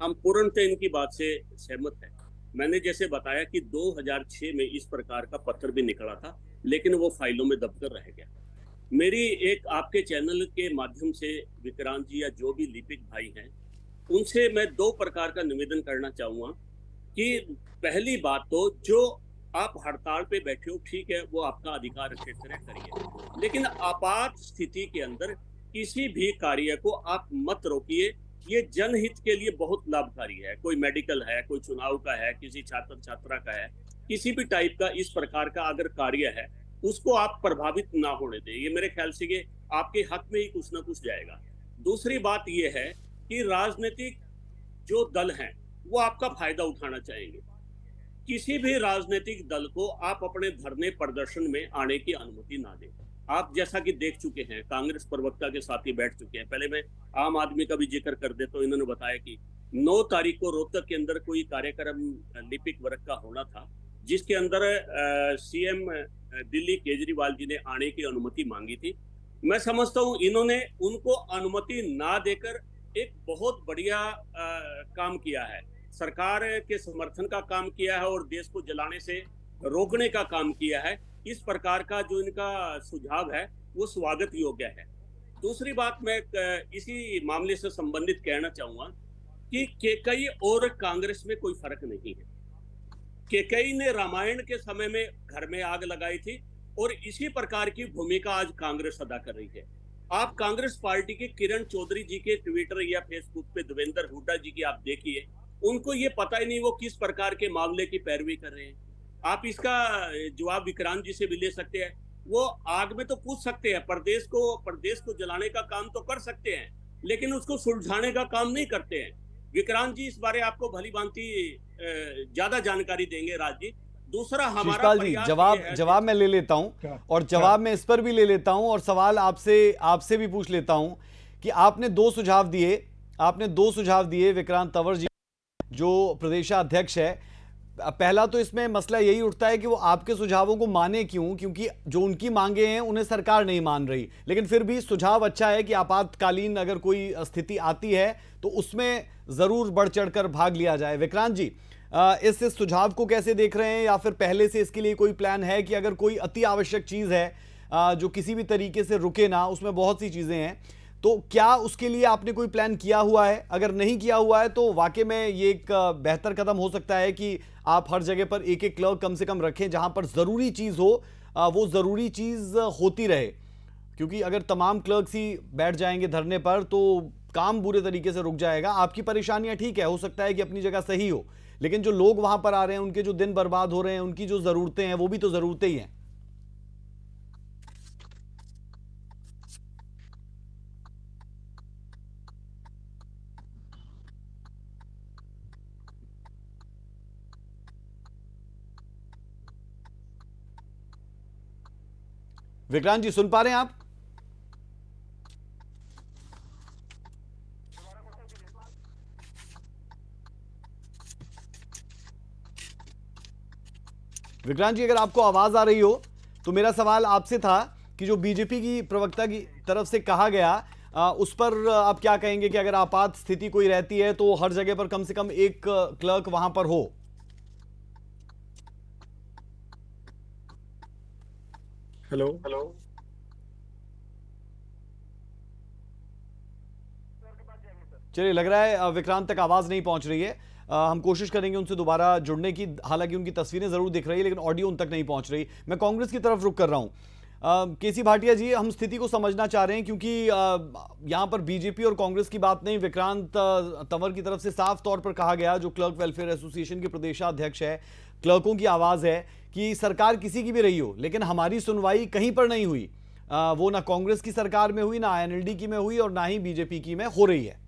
हम पूर्णतः इनकी बात से सहमत है। मैंने जैसे बताया कि 2006 में इस प्रकार का पत्र भी निकला था, लेकिन वो फाइलों में दबकर रह गया। मेरी एक आपके चैनल के माध्यम से विक्रांत जी या जो भी लिपिक भाई हैं, उनसे मैं 2 प्रकार का निवेदन करना चाहूंगा कि पहली बात तो जो आप हड़ताल पे बैठे हो, ठीक है, वो आपका अधिकार क्षेत्र है, करिए, लेकिन आपात स्थिति के अंदर किसी भी कार्य को आप मत रोकिए। ये जनहित के लिए बहुत लाभकारी है। कोई मेडिकल है, कोई चुनाव का है, किसी छात्र छात्रा का है, किसी भी टाइप का इस प्रकार का अगर कार्य है, उसको आप प्रभावित ना होने दें। ये मेरे ख्याल से ये आपके हक में ही कुछ ना कुछ जाएगा। दूसरी बात ये है कि राजनीतिक जो दल हैं वो आपका फायदा उठाना चाहेंगे। किसी भी राजनीतिक दल को आप अपने धरने प्रदर्शन में आने की अनुमति ना दें। आप जैसा कि देख चुके हैं, कांग्रेस प्रवक्ता के साथ ही बैठ चुके हैं। पहले मैं आम आदमी का भी जिक्र कर दे, तो इन्होंने बताया कि 9 तारीख को रोहतक के अंदर कोई कार्यक्रम लिपिक वर्ग का होना था, जिसके अंदर सीएम दिल्ली केजरीवाल जी ने आने की अनुमति मांगी थी। मैं समझता हूं इन्होंने उनको अनुमति ना देकर एक बहुत बढ़िया काम किया है, सरकार के समर्थन का काम किया है और देश को जलाने से रोकने का काम किया है। इस प्रकार का जो इनका सुझाव है वो स्वागत योग्य है। दूसरी बात मैं इसी मामले से संबंधित कहना चाहूंगा कि केकई और कांग्रेस में कोई फर्क नहीं है। केकई ने रामायण के समय में घर में आग लगाई थी और इसी प्रकार की भूमिका आज कांग्रेस अदा कर रही है। आप कांग्रेस पार्टी के किरण चौधरी जी के ट्विटर या फेसबुक पे देवेंद्र हुड्डा जी की आप देखिए, उनको ये पता ही नहीं वो किस प्रकार के मामले की पैरवी कर रहे हैं। आप इसका जवाब विक्रांत जी से भी ले सकते हैं। वो आग में तो पूछ सकते हैं, प्रदेश को जलाने का काम तो कर सकते हैं, लेकिन उसको सुलझाने का काम नहीं करते हैं। विक्रांत जी इस बारे आपको भली भांति ज्यादा जानकारी देंगे राज जी। दूसरा हमारा जी जवाब मैं ले लेता हूं, और जवाब मैं इस पर भी ले लेता हूं, और सवाल आपसे भी पूछ लेता हूं कि आपने 2 सुझाव दिए विक्रांत तंवर जी जो प्रदेशाध्यक्ष है। पहला तो इसमें मसला यही उठता है कि वो आपके सुझावों को माने क्यों, क्योंकि जो उनकी मांगे हैं उन्हें सरकार नहीं मान रही। लेकिन फिर भी सुझाव अच्छा है कि आपातकालीन अगर कोई स्थिति आती है तो उसमें जरूर बढ़ चढ़कर भाग लिया जाए। विक्रांत जी, इस सुझाव को कैसे देख रहे हैं, या फिर पहले से इसके लिए कोई प्लान है कि अगर कोई अति आवश्यक चीज है जो किसी भी तरीके से रुके ना, उसमें बहुत सी चीजें हैं, तो क्या उसके लिए आपने कोई प्लान किया हुआ है? अगर नहीं किया हुआ है तो वाकई में ये एक बेहतर कदम हो सकता है कि आप हर जगह पर एक क्लर्क कम से कम रखें, जहां पर जरूरी चीज हो वो जरूरी चीज होती रहे। क्योंकि अगर तमाम क्लर्क्स ही बैठ जाएंगे धरने पर तो काम बुरे तरीके से रुक जाएगा। आपकी परेशानियां ठीक है, हो सकता है कि अपनी जगह सही हो, लेकिन जो लोग वहां पर आ रहे हैं, उनके जो दिन बर्बाद हो रहे हैं, उनकी जो जरूरतें हैं, वो भी तो जरूरतें ही हैं। विक्रांत जी, सुन पा रहे हैं आप? विक्रांत जी, अगर आपको आवाज आ रही हो तो मेरा सवाल आपसे था कि जो बीजेपी की प्रवक्ता की तरफ से कहा गया उस पर आप क्या कहेंगे कि अगर आपात स्थिति कोई रहती है तो हर जगह पर कम से कम एक क्लर्क वहां पर हो। हेलो चलिए, लग रहा है विक्रांत तक आवाज नहीं पहुंच रही है। हम कोशिश करेंगे उनसे दोबारा जुड़ने की, हालांकि उनकी तस्वीरें जरूर दिख रही है लेकिन ऑडियो उन तक नहीं पहुंच रही। मैं कांग्रेस की तरफ रुख कर रहा हूं। केसी भाटिया जी, हम स्थिति को समझना चाह रहे हैं क्योंकि यहां पर बीजेपी और कांग्रेस की बात नहीं, विक्रांत तंवर की तरफ से साफ तौर पर कहा गया, जो क्लर्क वेलफेयर एसोसिएशन के प्रदेशाध्यक्ष है, क्लर्कों की आवाज है कि सरकार किसी की भी रही हो लेकिन हमारी सुनवाई कहीं पर नहीं हुई। वो ना कांग्रेस की सरकार में हुई, ना आईएनएलडी की में हुई और ना ही बीजेपी की में हो रही है।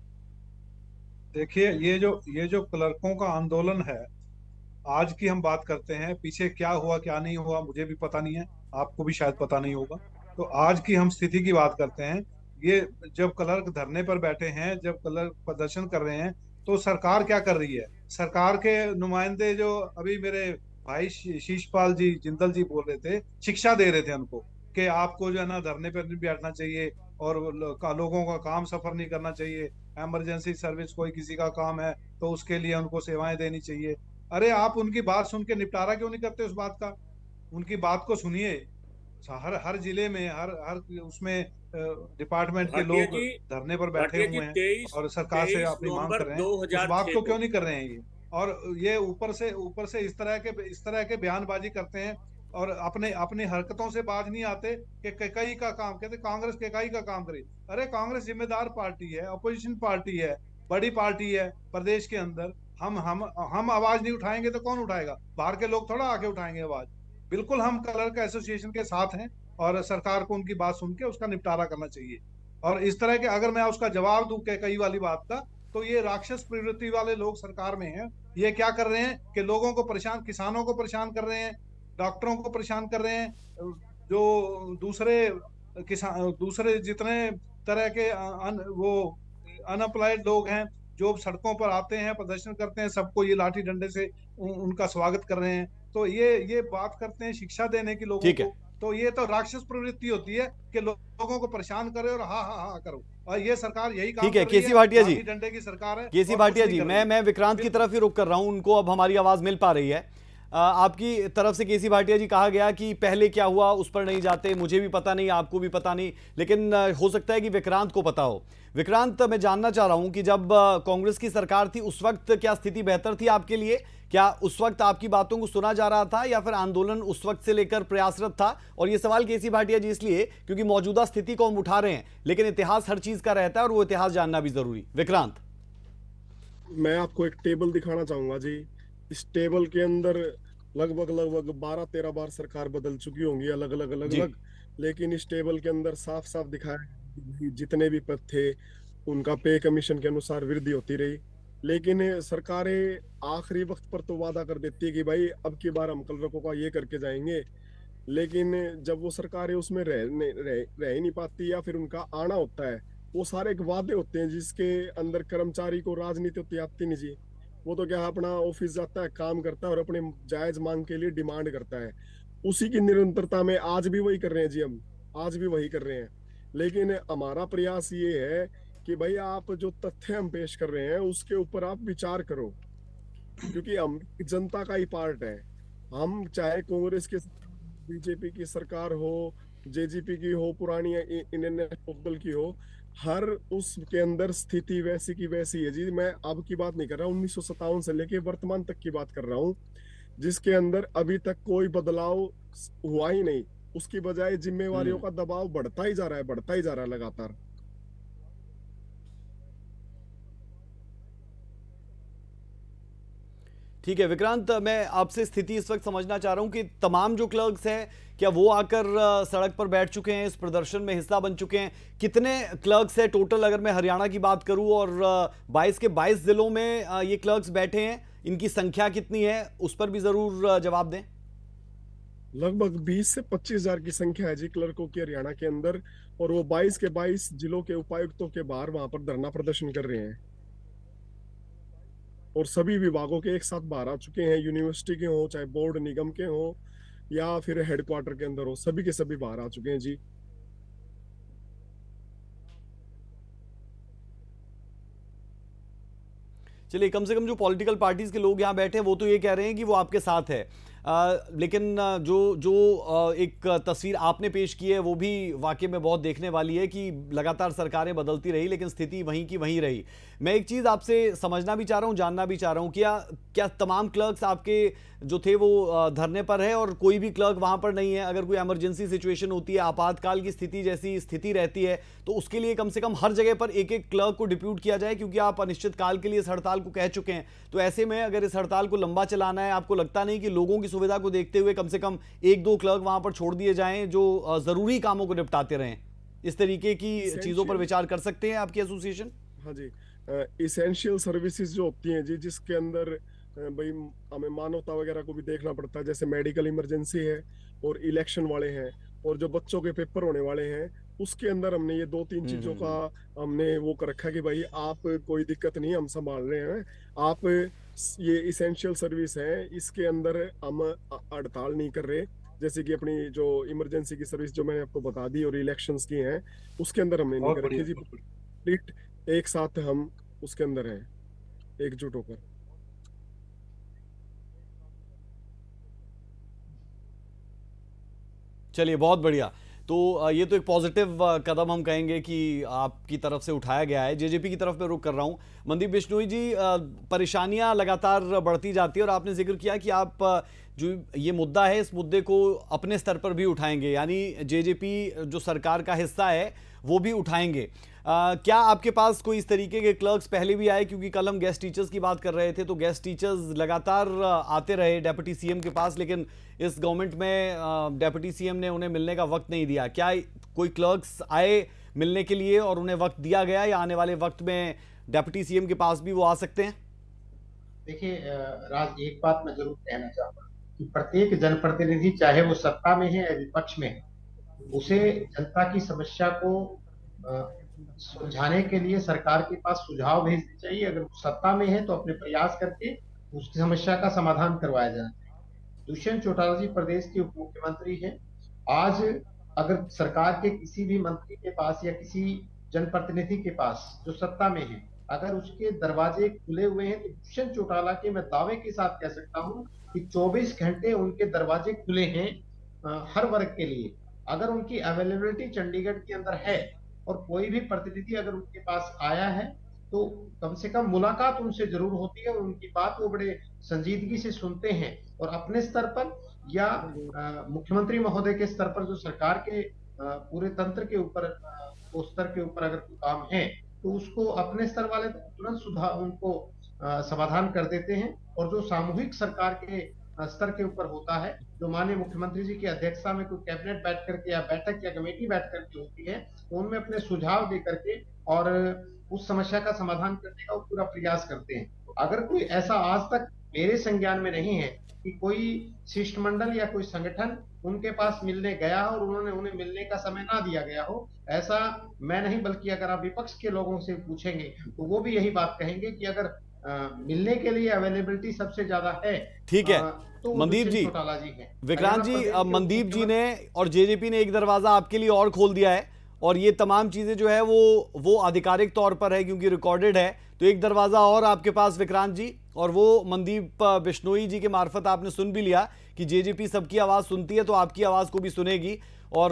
देखिए, ये जो क्लर्कों का आंदोलन है, आज की हम बात करते हैं, पीछे क्या हुआ क्या नहीं हुआ मुझे भी पता नहीं है, आपको भी शायद पता नहीं होगा। तो आज की हम स्थिति की बात करते हैं। ये जब क्लर्क धरने पर बैठे हैं, जब क्लर्क प्रदर्शन कर रहे हैं, तो सरकार क्या कर रही है? सरकार के नुमाइंदे जो अभी मेरे भाई शीशपाल जी जिंदल जी बोल रहे थे, शिक्षा दे रहे थे उनको कि आपको जो है ना धरने पर नहीं बैठना चाहिए और लोगों का काम सफर नहीं करना चाहिए, इमरजेंसी सर्विस कोई किसी का काम है तो उसके लिए उनको सेवाएं देनी चाहिए। अरे आप उनकी बात सुन के निपटारा क्यों नहीं करते उस बात का? उनकी बात को सुनिए। हर जिले में हर उसमें डिपार्टमेंट के लोग धरने पर बैठे हुए हैं और सरकार से अपनी मांग कर रहे हैं, उस बात को क्यों नहीं कर रहे हैं ये? और ये ऊपर से इस तरह के बयानबाजी करते हैं और अपनी हरकतों से बाज नहीं आते कि कई का काम कहते, कांग्रेस कई का काम करे। अरे कांग्रेस जिम्मेदार पार्टी है, अपोजिशन पार्टी है, बड़ी पार्टी है प्रदेश के अंदर। हम आवाज नहीं उठाएंगे तो कौन उठाएगा? बाहर के लोग थोड़ा आके उठाएंगे आवाज। बिल्कुल हम क्लर्क एसोसिएशन के साथ हैं और सरकार को उनकी बात सुन के उसका निपटारा करना चाहिए। और इस तरह के अगर मैं उसका जवाब दूं कई वाली बात का, तो ये राक्षस प्रवृत्ति वाले लोग सरकार में हैं। ये क्या कर रहे हैं कि लोगों को परेशान, किसानों को परेशान कर रहे हैं, डॉक्टरों को परेशान कर रहे हैं, जो दूसरे जितने तरह के वो अनएम्प्लॉयड लोग हैं जो सड़कों पर आते हैं, प्रदर्शन करते हैं, सबको ये लाठी डंडे से उनका स्वागत कर रहे हैं। तो ये बात करते हैं शिक्षा देने की लोगों को, तो ये तो राक्षस प्रवृत्ति होती है कि लोगों को परेशान करे और हा करो। और ये सरकार यही काम ठीक है। कर रही केसी भाटिया जी, डंडे की सरकार है। केसी भाटिया जी, मैं विक्रांत की तरफ ही रुक कर रहा हूं, उनको अब हमारी आवाज मिल पा रही है। आपकी तरफ से केसी भाटिया जी कहा गया कि पहले क्या हुआ उस पर नहीं जाते, मुझे भी पता नहीं, आपको भी पता नहीं, लेकिन हो सकता है कि विक्रांत को पता हो। विक्रांत, मैं जानना चाह रहा हूं कि जब कांग्रेस की सरकार थी उस वक्त क्या स्थिति बेहतर थी आपके लिए? क्या उस वक्त आपकी बातों को सुना जा रहा था या फिर आंदोलन उस वक्त से लेकर प्रयासरत था? और ये सवाल केसी भाटिया जी इसलिए क्योंकि मौजूदा स्थिति को हम उठा रहे हैं, लेकिन इतिहास हर चीज का रहता है और वो इतिहास जानना भी जरूरी। विक्रांत, मैं आपको एक टेबल दिखाना चाहूंगा जी। इस टेबल के अंदर लगभग 12-13 बार सरकार बदल चुकी होंगी, अलग अलग, लेकिन इस टेबल के अंदर साफ साफ दिखाया है जितने भी पद थे उनका पे कमीशन के अनुसार वृद्धि होती रही। लेकिन सरकारें आखिरी वक्त पर तो वादा कर देती है कि भाई अब की बार हम क्लर्कों का ये करके जाएंगे, लेकिन जब वो सरकारें उसमें रह ही नहीं पाती या फिर उनका आना होता है, वो सारे एक वादे होते हैं जिसके अंदर कर्मचारी को राजनीति होती आती नहीं जी। वो तो क्या अपना ऑफिस जाता है, काम करता है और अपने जायज मांग के लिए डिमांड करता है। उसी की निरंतरता में आज भी वही कर रहे हैं जी, हम आज भी वही कर रहे हैं। लेकिन हमारा प्रयास ये है कि भाई आप जो तथ्य हम पेश कर रहे हैं उसके ऊपर आप विचार करो, क्योंकि हम जनता का ही पार्ट है। हम चाहे कांग्रेस के बीजेपी की सरकार हो, जेजेपी की हो, पुरानी इंडियन नेशनल की हो, हर उसके अंदर स्थिति वैसी की वैसी है जी। मैं अब की बात नहीं कर रहा, 1957 से लेके वर्तमान तक की बात कर रहा हूँ, जिसके अंदर अभी तक कोई बदलाव हुआ ही नहीं। उसकी बजाय जिम्मेवारियों का दबाव बढ़ता ही जा रहा है लगातार। ठीक है विक्रांत, मैं आपसे स्थिति इस वक्त समझना चाह रहा हूं कि तमाम जो क्लर्क्स हैं क्या वो आकर सड़क पर बैठ चुके हैं, इस प्रदर्शन में हिस्सा बन चुके हैं? कितने क्लर्क्स हैं टोटल, अगर मैं हरियाणा की बात करूं, और 22 के 22 जिलों में ये क्लर्क्स बैठे हैं, इनकी संख्या कितनी है उस पर भी जरूर जवाब दें। लगभग 20 से 25 हजार की संख्या है जी क्लर्कों की हरियाणा के अंदर, और वो 22 के 22 जिलों के उपायुक्तों के बाहर वहां पर धरना प्रदर्शन कर रहे हैं। और सभी विभागों के एक साथ बाहर आ चुके हैं, यूनिवर्सिटी के हो, चाहे बोर्ड निगम के हो या फिर हेडक्वार्टर के अंदर हो, सभी के सभी बाहर आ चुके हैं जी। चलिए, कम से कम जो पॉलिटिकल पार्टीज के लोग यहाँ बैठे हैं वो तो ये कह रहे हैं कि वो आपके साथ है। लेकिन जो एक तस्वीर आपने पेश की है वो भी वाकई में बहुत देखने वाली है कि लगातार सरकारें बदलती रही लेकिन स्थिति वहीं की वहीं रही। मैं एक चीज़ आपसे समझना भी चाह रहा हूँ, जानना भी चाह रहा हूँ, क्या तमाम क्लर्क्स आपके जो थे वो धरने पर है और कोई भी क्लर्क वहाँ पर नहीं है? अगर कोई इमरजेंसी सिचुएशन होती है, आपातकाल की स्थिति जैसी स्थिति रहती है, तो उसके लिए कम से कम हर जगह पर एक एक क्लर्क को डिप्यूट किया जाए, क्योंकि आप अनिश्चितकाल के लिए इस हड़ताल को कह चुके हैं। तो ऐसे में अगर इस हड़ताल को लंबा चलाना है, आपको लगता नहीं कि लोगों की सुविधा को देखते हुए कम से कम एक दो क्लर्क वहां पर छोड़ दिए जाएं जो जरूरी कामों को निपटाते रहें? इस तरीके की चीजों पर विचार कर सकते हैं आपकी एसोसिएशन? हाँ जी, इसेंशियल सर्विसेज जो होती हैं जी, जिसके अंदर भाई हमें मानवता वगैरह को भी देखना पड़ता है, जैसे मेडिकल इमरजेंसी है और इलेक्शन वाले हैं और जो बच्चों के पेपर होने वाले हैं, उसके अंदर हमने ये 2-3 चीजों का हमने वो कर रखा कि भाई आप कोई दिक्कत नहीं, हम संभाल रहे हैं, आप ये इसेंशियल सर्विस है, इसके अंदर हम हड़ताल नहीं कर रहे। जैसे कि अपनी जो इमरजेंसी की सर्विस जो मैंने आपको बता दी और इलेक्शंस की हैं, उसके अंदर हमने नहीं कर रखी जी। कंप्लीट एक साथ हम उसके अंदर हैं, एकजुट होकर। चलिए, बहुत बढ़िया। तो ये तो एक पॉजिटिव कदम हम कहेंगे कि आपकी तरफ से उठाया गया है। जेजेपी की तरफ मैं रुख कर रहा हूँ। मनदीप बिश्नोई जी, परेशानियां लगातार बढ़ती जाती है और आपने जिक्र किया कि आप जो ये मुद्दा है, इस मुद्दे को अपने स्तर पर भी उठाएंगे, यानी जेजेपी जो सरकार का हिस्सा है वो भी उठाएंगे। क्या आपके पास कोई इस तरीके के क्लर्क्स पहले भी आए? क्योंकि कल हम गेस्ट टीचर्स की बात कर रहे थे, तो गेस्ट टीचर्स लगातार आते रहे डेप्यूटी सीएम के पास, लेकिन इस गवर्नमेंट में डेप्यूटी सीएम ने उन्हें मिलने का वक्त नहीं दिया। क्या कोई क्लर्क्स आए मिलने के लिए और उन्हें वक्त दिया गया, या आने वाले वक्त में डेप्यूटी सीएम के पास भी वो आ सकते हैं? देखिए राज, एक बात मैं जरूर कहना चाहूंगा कि प्रत्येक जनप्रतिनिधि, चाहे वो सत्ता में है या विपक्ष में है, उसे जनता की समस्या को सुलझाने के लिए सरकार के पास सुझाव भेजने चाहिए। अगर सत्ता में है तो अपने प्रयास करके उसकी समस्या का समाधान करवाया जाना चाहिए। दुष्यंत चौटाला जी प्रदेश के उप मुख्यमंत्री हैं। आज अगर सरकार के किसी भी मंत्री के पास या किसी जनप्रतिनिधि के पास जो सत्ता में है, अगर उसके दरवाजे खुले हुए हैं, तो दुष्यंत चौटाला के मैं दावे के साथ कह सकता हूं कि 24 घंटे उनके दरवाजे खुले हैं हर वर्ग के लिए। अगर उनकी अवेलेबिलिटी चंडीगढ़ के अंदर है और कोई भी प्रतिनिधि अगर उनके पास आया है, तो कम से कम मुलाकात उनसे जरूर होती है, उनकी बात वो बड़े संजीदगी से सुनते हैं और अपने स्तर पर या मुख्यमंत्री महोदय के स्तर पर जो सरकार के पूरे तंत्र के ऊपर उस स्तर के ऊपर अगर कोई काम है, तो उसको अपने स्तर वाले तुरंत सुधार उनको समाधान कर देते हैं। और जो सामूहिक सरकार के स्तर के ऊपर होता है, जो माननीय मुख्यमंत्री जी की अध्यक्षता में कोई कैबिनेट बैठ करके या बैठक या कमेटी बैठ करके होती है, तो उनमें अपने सुझाव दे करके और उस समस्या का समाधान करने का वो पूरा प्रयास करते हैं। तो अगर कोई ऐसा आज तक मेरे संज्ञान में नहीं है कि कोई शिष्टमंडल या कोई संगठन उनके पास मिलने गया और उन्होंने उन्हें मिलने का समय ना दिया गया हो, ऐसा मैं नहीं, बल्कि अगर आप विपक्ष के लोगों से पूछेंगे तो वो भी यही बात कहेंगे कि अगर मिलने के लिए अवेलेबिलिटी सबसे ज्यादा है। ठीक है तो मनदीप जी, है विक्रांत जी, मनदीप जी ने और जेजेपी ने एक दरवाजा आपके लिए और खोल दिया है, और ये तमाम चीजें जो है वो आधिकारिक तौर पर है क्योंकि रिकॉर्डेड है। तो एक दरवाजा और आपके पास विक्रांत जी, और वो मनदीप बिश्नोई जी के मार्फत आपने सुन भी लिया कि जेजेपी सबकी आवाज सुनती है, तो आपकी आवाज को भी सुनेगी, और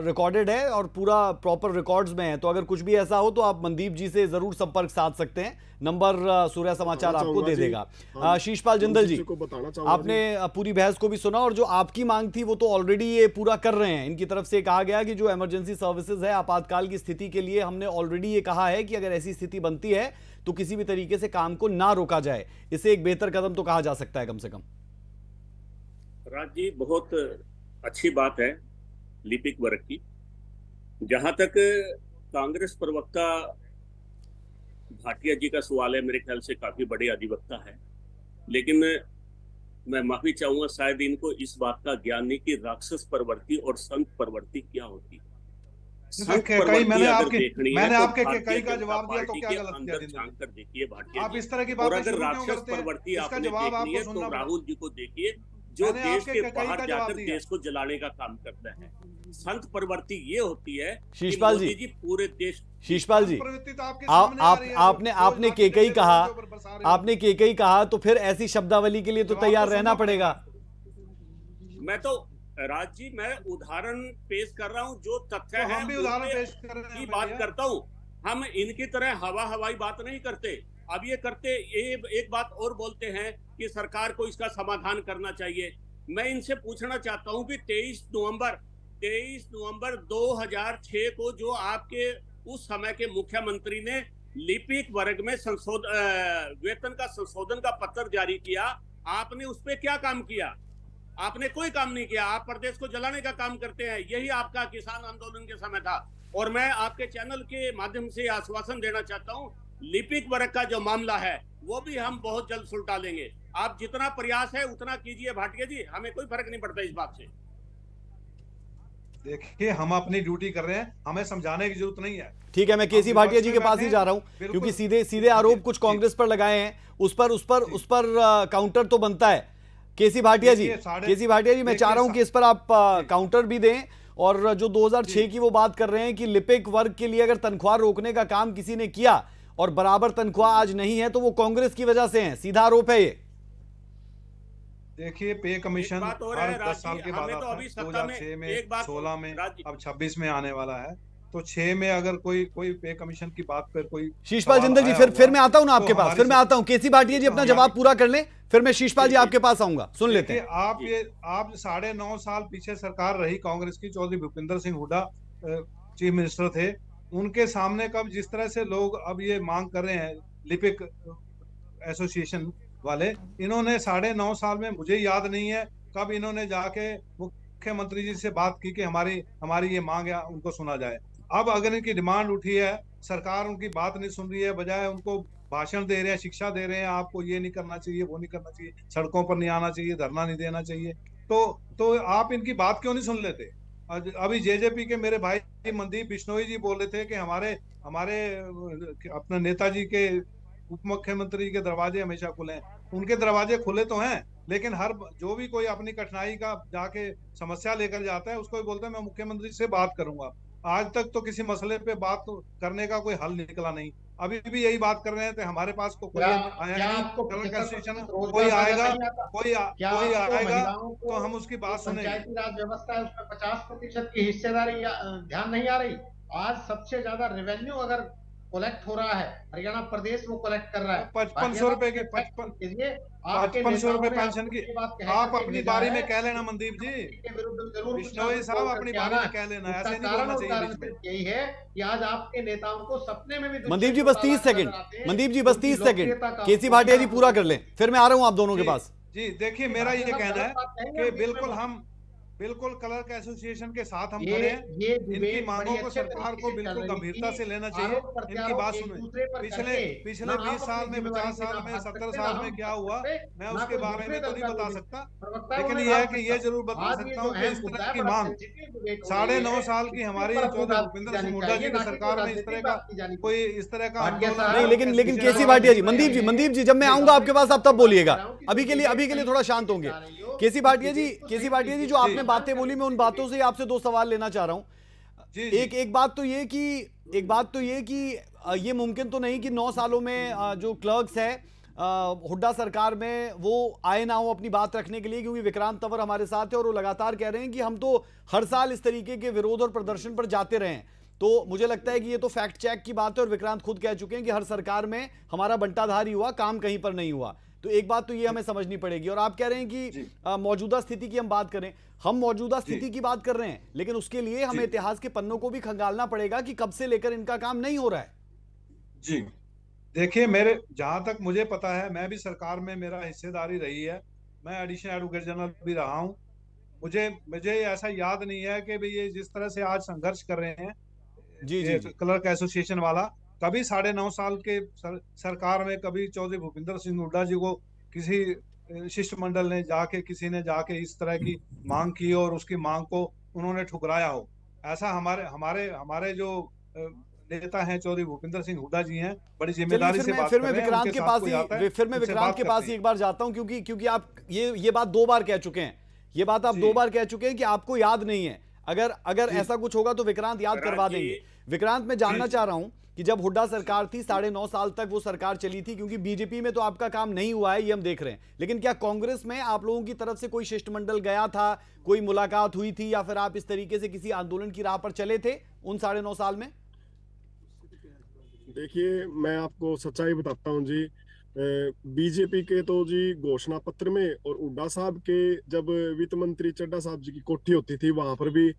रिकॉर्डेड है और पूरा प्रॉपर रिकॉर्ड्स में है। तो अगर कुछ भी ऐसा हो तो आप मनदीप जी से जरूर संपर्क साध सकते हैं, नंबर सूर्या समाचार आपको दे देगा। शीशपाल जिंदल जी, आपने पूरी बहस को भी सुना, और जो आपकी मांग थी वो तो ऑलरेडी ये पूरा कर रहे हैं। इनकी तरफ से कहा गया कि जो इमरजेंसी सर्विसेज है, आपातकाल की स्थिति के लिए हमने ऑलरेडी ये कहा है कि अगर ऐसी स्थिति बनती है तो किसी भी तरीके से काम को ना रोका जाए। इसे एक बेहतर कदम तो कहा जा सकता है कम से कम। राज जी, बहुत अच्छी बात है लिपिक वर्ग की। जहां तक कांग्रेस प्रवक्ता भाटिया जी का सवाल है, मेरे ख्याल से काफी बड़े अधिवक्ता है, लेकिन मैं माफी चाहूंगा, शायद इनको इस बात का ज्ञान नहीं कि राक्षस प्रवृत्ति और संत प्रवृत्ति क्या होती है। मैंने आपके कई का जवाब दिया, तो क्या गलत किया? झांक कर देखिए भाटिया, आप इस तरह की बात, और अगर राक्षस प्रवृत्ति आपने देखनी है तो राहुल जी को देखिए, जो देश के बाहर जाकर देश को जलाने का काम करता है। संत प्रवृत्ति ये होती है। शीशपाल जी, पूरे देश, शीशपाल जी, आपने केकई कहा, आपने केकई कहा, तो फिर ऐसी शब्दावली के लिए तो तैयार रहना पड़ेगा। मैं तो राज जी मैं उदाहरण पेश कर रहा हूं, जो तथ्य तो है हम भी उदाहरण पेश कर रहे की हैं बात भैया। करता हूं। हम इनकी तरह हवाई बात नहीं करते। अब ये करते, ये एक बात और बोलते हैं कि सरकार को इसका समाधान करना चाहिए। मैं इनसे पूछना चाहता हूं कि 23 नवंबर 2006 को जो आपके उस समय के मुख्यमंत्री ने लिपिक वर्ग में वेतन का संशोधन का पत्र जारी किया, आपने उस पर क्या काम किया? आपने कोई काम नहीं किया। आप प्रदेश को जलाने का काम करते हैं। यही आपका किसान आंदोलन के समय था। और मैं आपके चैनल के माध्यम से आश्वासन देना चाहता हूं, लिपिक वर्ग का जो मामला है वो भी हम बहुत जल्द सुलटा लेंगे। आप जितना प्रयास है उतना कीजिए भाटिया जी, हमें कोई फर्क नहीं पड़ता इस बात से। देखिए, हम अपनी ड्यूटी कर रहे हैं, हमें समझाने की जरूरत नहीं है। ठीक है, मैं केसी भाटिया जी के पास ही जा रहा हूं, क्योंकि सीधे आरोप कुछ कांग्रेस पर लगाए हैं। उस पर काउंटर तो बनता है। केसी भाटिया जी मैं चाह रहा हूं कि इस पर आप काउंटर भी दें। और जो 2006 की वो बात कर रहे हैं कि लिपिक वर्ग के लिए अगर तनख्वाह रोकने का काम किसी ने किया और बराबर तनख्वाह आज नहीं है, तो वो कांग्रेस की वजह से है। सीधा आरोप है ये। देखिए, पे कमीशन हर 10 साल के बाद तो आता अभी है। सत्ता में 2006 में, एक बात 16 में, अब 26 में आने वाला है। तो 6 में अगर कोई पे कमीशन की बात पर कोई शीशपाल जिंदल जी, फिर मैं आता हूं ना आपके पास, फिर मैं आता हूं। केसी भाटिया जी अपना जवाब पूरा कर लें, फिर मैं शीशपाल जी आपके पास आऊंगा। सुन लेते हैं। आप 9.5 साल पीछे सरकार रही कांग्रेस की, चौधरी भूपिंदर सिंह हुड्डा चीफ मिनिस्टर थे। उनके सामने कब जिस तरह से लोग अब ये मांग कर रहे हैं, लिपिक एसोसिएशन वाले, इन्होंने 9.5 साल में, मुझे याद नहीं है कब इन्होंने जाके मुख्यमंत्री जी से बात की कि हमारी ये मांग है, उनको सुना जाए। अब अगर इनकी डिमांड उठी है, सरकार उनकी बात नहीं सुन रही है, बजाय उनको भाषण दे रहे हैं, शिक्षा दे रहे हैं, आपको ये नहीं करना चाहिए, वो नहीं करना चाहिए, सड़कों पर नहीं आना चाहिए, धरना नहीं देना चाहिए, तो आप इनकी बात क्यों नहीं सुन लेते? अभी जेजेपी के मेरे भाई मनदीप बिश्नोई जी बोल रहे थे कि हमारे अपने नेताजी के उप मुख्यमंत्री के दरवाजे हमेशा खुले हैं। उनके दरवाजे खुले तो हैं, लेकिन जो भी कोई अपनी कठिनाई का जाके समस्या लेकर जाता है, उसको भी बोलता है मैं मुख्यमंत्री से बात करूंगा। आज तक तो किसी मसले पे बात करने का कोई हल निकला नहीं। अभी भी यही बात कर रहे हैं, तो हमारे पास कोई आया नहीं। कोई आएगा तो हम उसकी बात सुनेंगे। पंचायती राज व्यवस्था है, उसमें 50% की हिस्सेदारी ध्यान नहीं आ रही। आज सबसे ज्यादा रेवेन्यू अगर कलेक्ट हो रहा है, हरियाणा प्रदेश वो कलेक्ट कर रहा है। 5500 रुपए की 5500 रुपए पेंशन की आप अपनी बारी में कह लेना मनदीप जी, बिश्नोई साहब अपनी बारी में कह लेना, ऐसे नहीं बोलना चाहिए बीच में। यही है कि आज आपके नेताओं को सपने में भी मनदीप जी बस 30 सेकंड, मनदीप जी बस 30 सेकंड, केसी भाटिया जी पूरा कर लें, फिर मैं आ रहा हूं आप दोनों के पास। जी देखिए, मेरा ये कहना है कि बिल्कुल क्लर्क एसोसिएशन के साथ हम खड़े हैं। इनकी मांगों को सरकार को बिल्कुल गंभीरता से लेना चाहिए। इनकी बात सुने। पिछले 20 साल में, 50 साल में, 70 साल में क्या हुआ, मैं उसके बारे में तो नहीं बता सकता, लेकिन यह है कि ये जरूर बता सकता हूँ कि इस तरह की मांग 9.5 साल की हमारी चौधरी भूपिंदर सिंह हुड्डा जी की सरकार में इस तरह का नहीं, लेकिन केसी भाटिया जी, मनदीप जी जब मैं आऊंगा आपके पास आप तब बोलिएगा। अभी के लिए थोड़ा शांत होंगे। केसी भाटिया जी जो आपने बातें बोली, मैं उन बातों से आपसे 2 सवाल लेना चाह रहा हूं। एक बात तो ये कि ये मुमकिन तो नहीं कि 9 सालों में जो क्लर्क्स है हुड्डा सरकार में वो आए ना हो अपनी बात रखने के लिए, क्योंकि विक्रांत तंवर हमारे साथ है और वो लगातार कह रहे हैं कि हम तो हर साल इस तरीके के विरोध और प्रदर्शन पर जाते रहे हैं। तो मुझे लगता है कि ये तो फैक्ट चेक की बात है और विक्रांत खुद कह चुके हैं कि हर सरकार में हमारा बंटाधार ही हुआ, काम कहीं पर नहीं हुआ। तो एक बात तो ये हमें समझनी पड़ेगी। और आप कह रहे हैं कि मौजूदा स्थिति की हम बात करें, हम मौजूदा स्थिति की बात कर रहे हैं, लेकिन उसके लिए हमें इतिहास के पन्नों को भी खंगालना पड़ेगा कि कब से लेकर इनका काम नहीं हो रहा है। जी देखिए, जहां तक मुझे पता है, मैं भी सरकार में मेरा हिस्सेदारी रही है, मैं एडिशनल एडवोकेट जनरल भी रहा हूं। मुझे ऐसा याद नहीं है कि भाई ये जिस तरह से आज संघर्ष कर रहे हैं जी क्लर्क एसोसिएशन वाला, कभी 9.5 साल के सरकार में कभी चौधरी भूपिंदर सिंह हुड्डा जी को किसी शिष्टमंडल ने किसी ने जाके इस तरह की मांग की और उसकी मांग को उन्होंने ठुकराया हो, ऐसा हमारे जो नेता हैं चौधरी भूपिंदर सिंह हुड्डा जी हैं, बड़ी जिम्मेदारी से बात कर रहे हैं। विक्रांत के पास ही एक बार जाता हूं, क्योंकि आप ये बात 2 बार कह चुके हैं, ये बात आप 2 बार कह चुके हैं कि आपको याद नहीं है। अगर ऐसा कुछ होगा तो विक्रांत याद करवा देंगे। विक्रांत, मैं जानना चाह रहा हूं कि जब हुड्डा सरकार थी 9.5 साल तक वो सरकार चली थी, क्योंकि बीजेपी में तो आपका काम नहीं हुआ है, ये हम देख रहे हैं, लेकिन क्या कांग्रेस में आप लोगों की तरफ से कोई शिष्टमंडल गया था, कोई मुलाकात हुई थी, या फिर आप इस तरीके से किसी आंदोलन की राह पर चले थे उन 9.5 साल में? देखिए, मैं आपको सच्चाई बताता हूं जी। बीजेपी के तो जी घोषणा पत्र में और हुड्डा साहब के जब वित्त मंत्री चड्ढा साहब जी की कोठी होती थी, वहां पर भी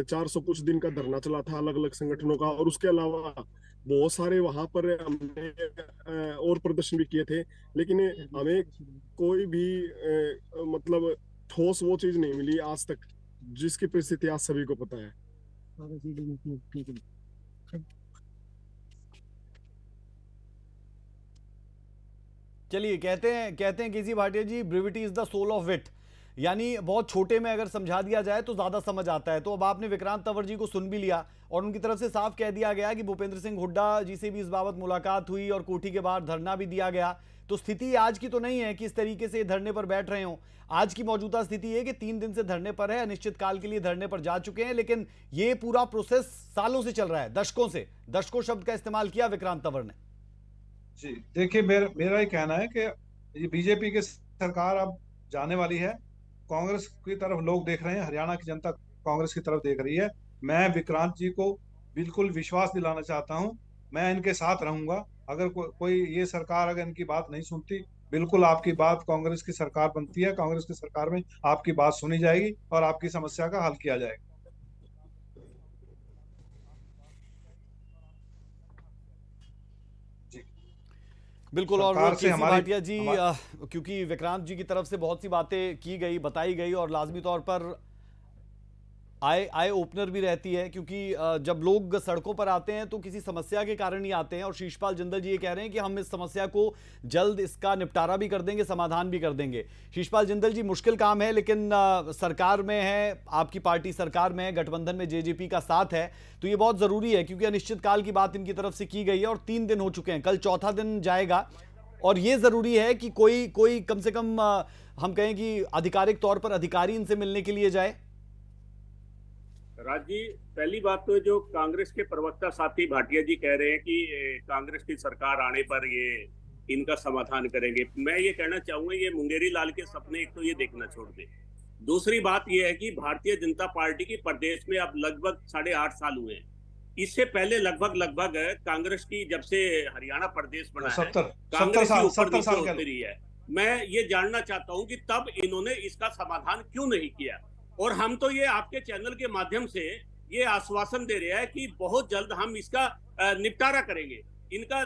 400 कुछ दिन का धरना चला था अलग अलग संगठनों का, और उसके अलावा बहुत सारे वहां पर हमने और प्रदर्शन भी किए थे, लेकिन हमें कोई भी मतलब ठोस वो चीज नहीं मिली आज तक, जिसकी परिस्थिति आज सभी को पता है। चलिए, कहते हैं K C Bhatia ji, brevity is the soul of wit, यानी बहुत छोटे में अगर समझा दिया जाए तो ज्यादा समझ आता है। तो अब आपने विक्रांत तंवर जी को सुन भी लिया और उनकी तरफ से साफ कह दिया गया कि भूपेंद्र सिंह हुड्डा जी से भी इस बाबत मुलाकात हुई और कोठी के बाहर धरना भी दिया गया। तो स्थिति आज की तो नहीं है कि इस तरीके से धरने पर बैठ रहे हो। आज की मौजूदा स्थिति है कि 3 दिन से धरने पर है, अनिश्चित काल के लिए धरने पर जा चुके हैं, लेकिन ये पूरा प्रोसेस सालों से चल रहा है, दशकों से। दशकों शब्द का इस्तेमाल किया विक्रांत तंवर ने। जी देखिए, मेरा ये कहना है कि ये बीजेपी की सरकार अब जाने वाली है, कांग्रेस की तरफ लोग देख रहे हैं, हरियाणा की जनता कांग्रेस की तरफ देख रही है। मैं विक्रांत जी को बिल्कुल विश्वास दिलाना चाहता हूं, मैं इनके साथ रहूंगा। अगर कोई ये सरकार अगर इनकी बात नहीं सुनती, बिल्कुल आपकी बात, कांग्रेस की सरकार बनती है, कांग्रेस की सरकार में आपकी बात सुनी जाएगी और आपकी समस्या का हल किया जाएगा। बिल्कुल। और केसी भाटिया जी, क्योंकि विक्रांत जी की तरफ से बहुत सी बातें की गई, बताई गई, और लाजमी तौर पर आई ओपनर भी रहती है, क्योंकि जब लोग सड़कों पर आते हैं तो किसी समस्या के कारण ही आते हैं, और शीशपाल जिंदल जी ये कह रहे हैं कि हम इस समस्या को जल्द इसका निपटारा भी कर देंगे, समाधान भी कर देंगे। शीशपाल जिंदल जी, मुश्किल काम है, लेकिन सरकार में है, आपकी पार्टी सरकार में है, गठबंधन में जेजेपी का साथ है, तो ये बहुत जरूरी है, क्योंकि अनिश्चित काल की बात इनकी तरफ से की गई है और 3 दिन हो चुके हैं, कल 4था दिन जाएगा, और ये जरूरी है कि कोई कम से कम हम कहें कि आधिकारिक तौर पर अधिकारी इनसे मिलने के लिए जाए। राज जी, पहली बात तो जो कांग्रेस के प्रवक्ता साथी भाटिया जी कह रहे हैं कि कांग्रेस की सरकार आने पर ये इनका समाधान करेंगे, मैं ये कहना चाहूंगा, ये मुंगेरी लाल के सपने एक तो ये देखना छोड़ दे। दूसरी बात ये है कि भारतीय जनता पार्टी की प्रदेश में अब लगभग 8.5 साल हुए हैं। इससे पहले लगभग कांग्रेस की जब से हरियाणा प्रदेश बना है, कांग्रेस की ऊपर नीचे होती रही है। मैं ये जानना चाहता हूँ कि तब इन्होंने इसका समाधान क्यों नहीं किया, और हम तो ये आपके चैनल के माध्यम से ये आश्वासन दे रहे हैं कि बहुत जल्द हम इसका निपटारा करेंगे। इनका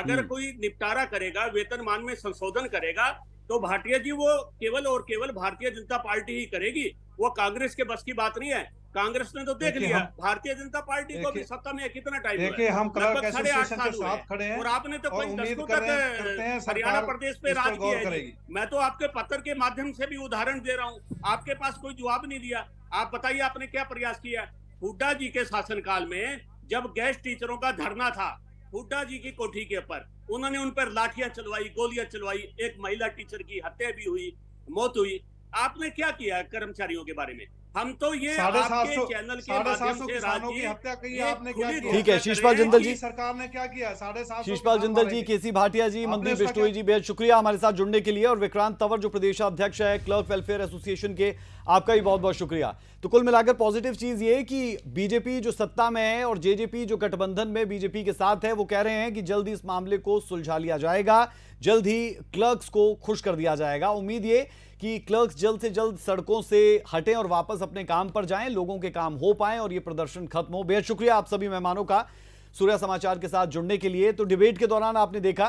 अगर कोई निपटारा करेगा, वेतनमान में संशोधन करेगा, तो भाटिया जी वो केवल और केवल भारतीय जनता पार्टी ही करेगी, वो कांग्रेस के बस की बात नहीं है। कांग्रेस ने तो देख लिया, भारतीय जनता पार्टी को भी सत्ता में कितना टाइम हुआ है, हम लगभग 8.5 साल हुए, और आपने तो कोई दशकों तक हरियाणा प्रदेश पे राज किया है। मैं तो आपके पत्र के माध्यम से भी उदाहरण दे रहा हूँ, आपके पास कोई जवाब नहीं दिया। आप बताइए आपने क्या प्रयास किया। हुड्डा जी के शासनकाल में जब गेस्ट टीचरों का धरना था हुड्डा जी की कोठी के ऊपर, उन्होंने उन पर लाठियां चलवाई, गोलियां चलवाई, एक महिला टीचर की हत्या भी हुई, मौत हुई। आपने क्या किया कर्मचारियों के बारे में? हम तो ये आपके चैनल के माध्यम से किसानों की हत्या की आपने क्या किया? ठीक है शीशपाल जिंदल जी, सरकार ने क्या किया? 750 शीशपाल जिंदल जी, केसी भाटिया जी, मनदीप बिश्नोई जी, बेहद शुक्रिया हमारे साथ जुड़ने के लिए, और विक्रांत तंवर जो प्रदेशाध्यक्ष है क्लर्क वेलफेयर एसोसिएशन के, आपका भी बहुत बहुत शुक्रिया। तो कुल मिलाकर पॉजिटिव चीज ये कि बीजेपी जो सत्ता में है और जेजेपी जो गठबंधन में बीजेपी के साथ है, वो कह रहे हैं कि जल्द ही इस मामले को सुलझा लिया जाएगा, जल्द ही क्लर्क्स को खुश कर दिया जाएगा। उम्मीद ये कि क्लर्क्स जल्द से जल्द सड़कों से हटें और वापस अपने काम पर जाएं, लोगों के काम हो पाएं और ये प्रदर्शन खत्म हो। बेहद शुक्रिया आप सभी मेहमानों का सूर्या समाचार के साथ जुड़ने के लिए। तो डिबेट के दौरान आपने देखा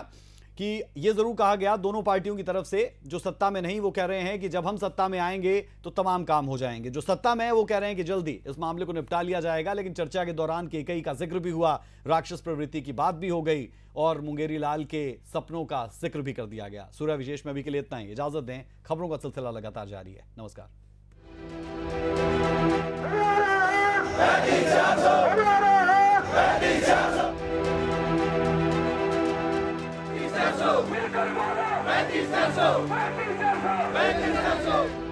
कि ये जरूर कहा गया दोनों पार्टियों की तरफ से, जो सत्ता में नहीं वो कह रहे हैं कि जब हम सत्ता में आएंगे तो तमाम काम हो जाएंगे, जो सत्ता में है वो कह रहे हैं कि जल्दी इस मामले को निपटा लिया जाएगा। लेकिन चर्चा के दौरान केकई का जिक्र भी हुआ, राक्षस प्रवृत्ति की बात भी हो गई और मुंगेरी लाल के सपनों का जिक्र भी कर दिया गया। सूर्या विशेष में अभी के लिए इतना ही, इजाजत दें, खबरों का सिलसिला लगातार जारी है। नमस्कार। Vem,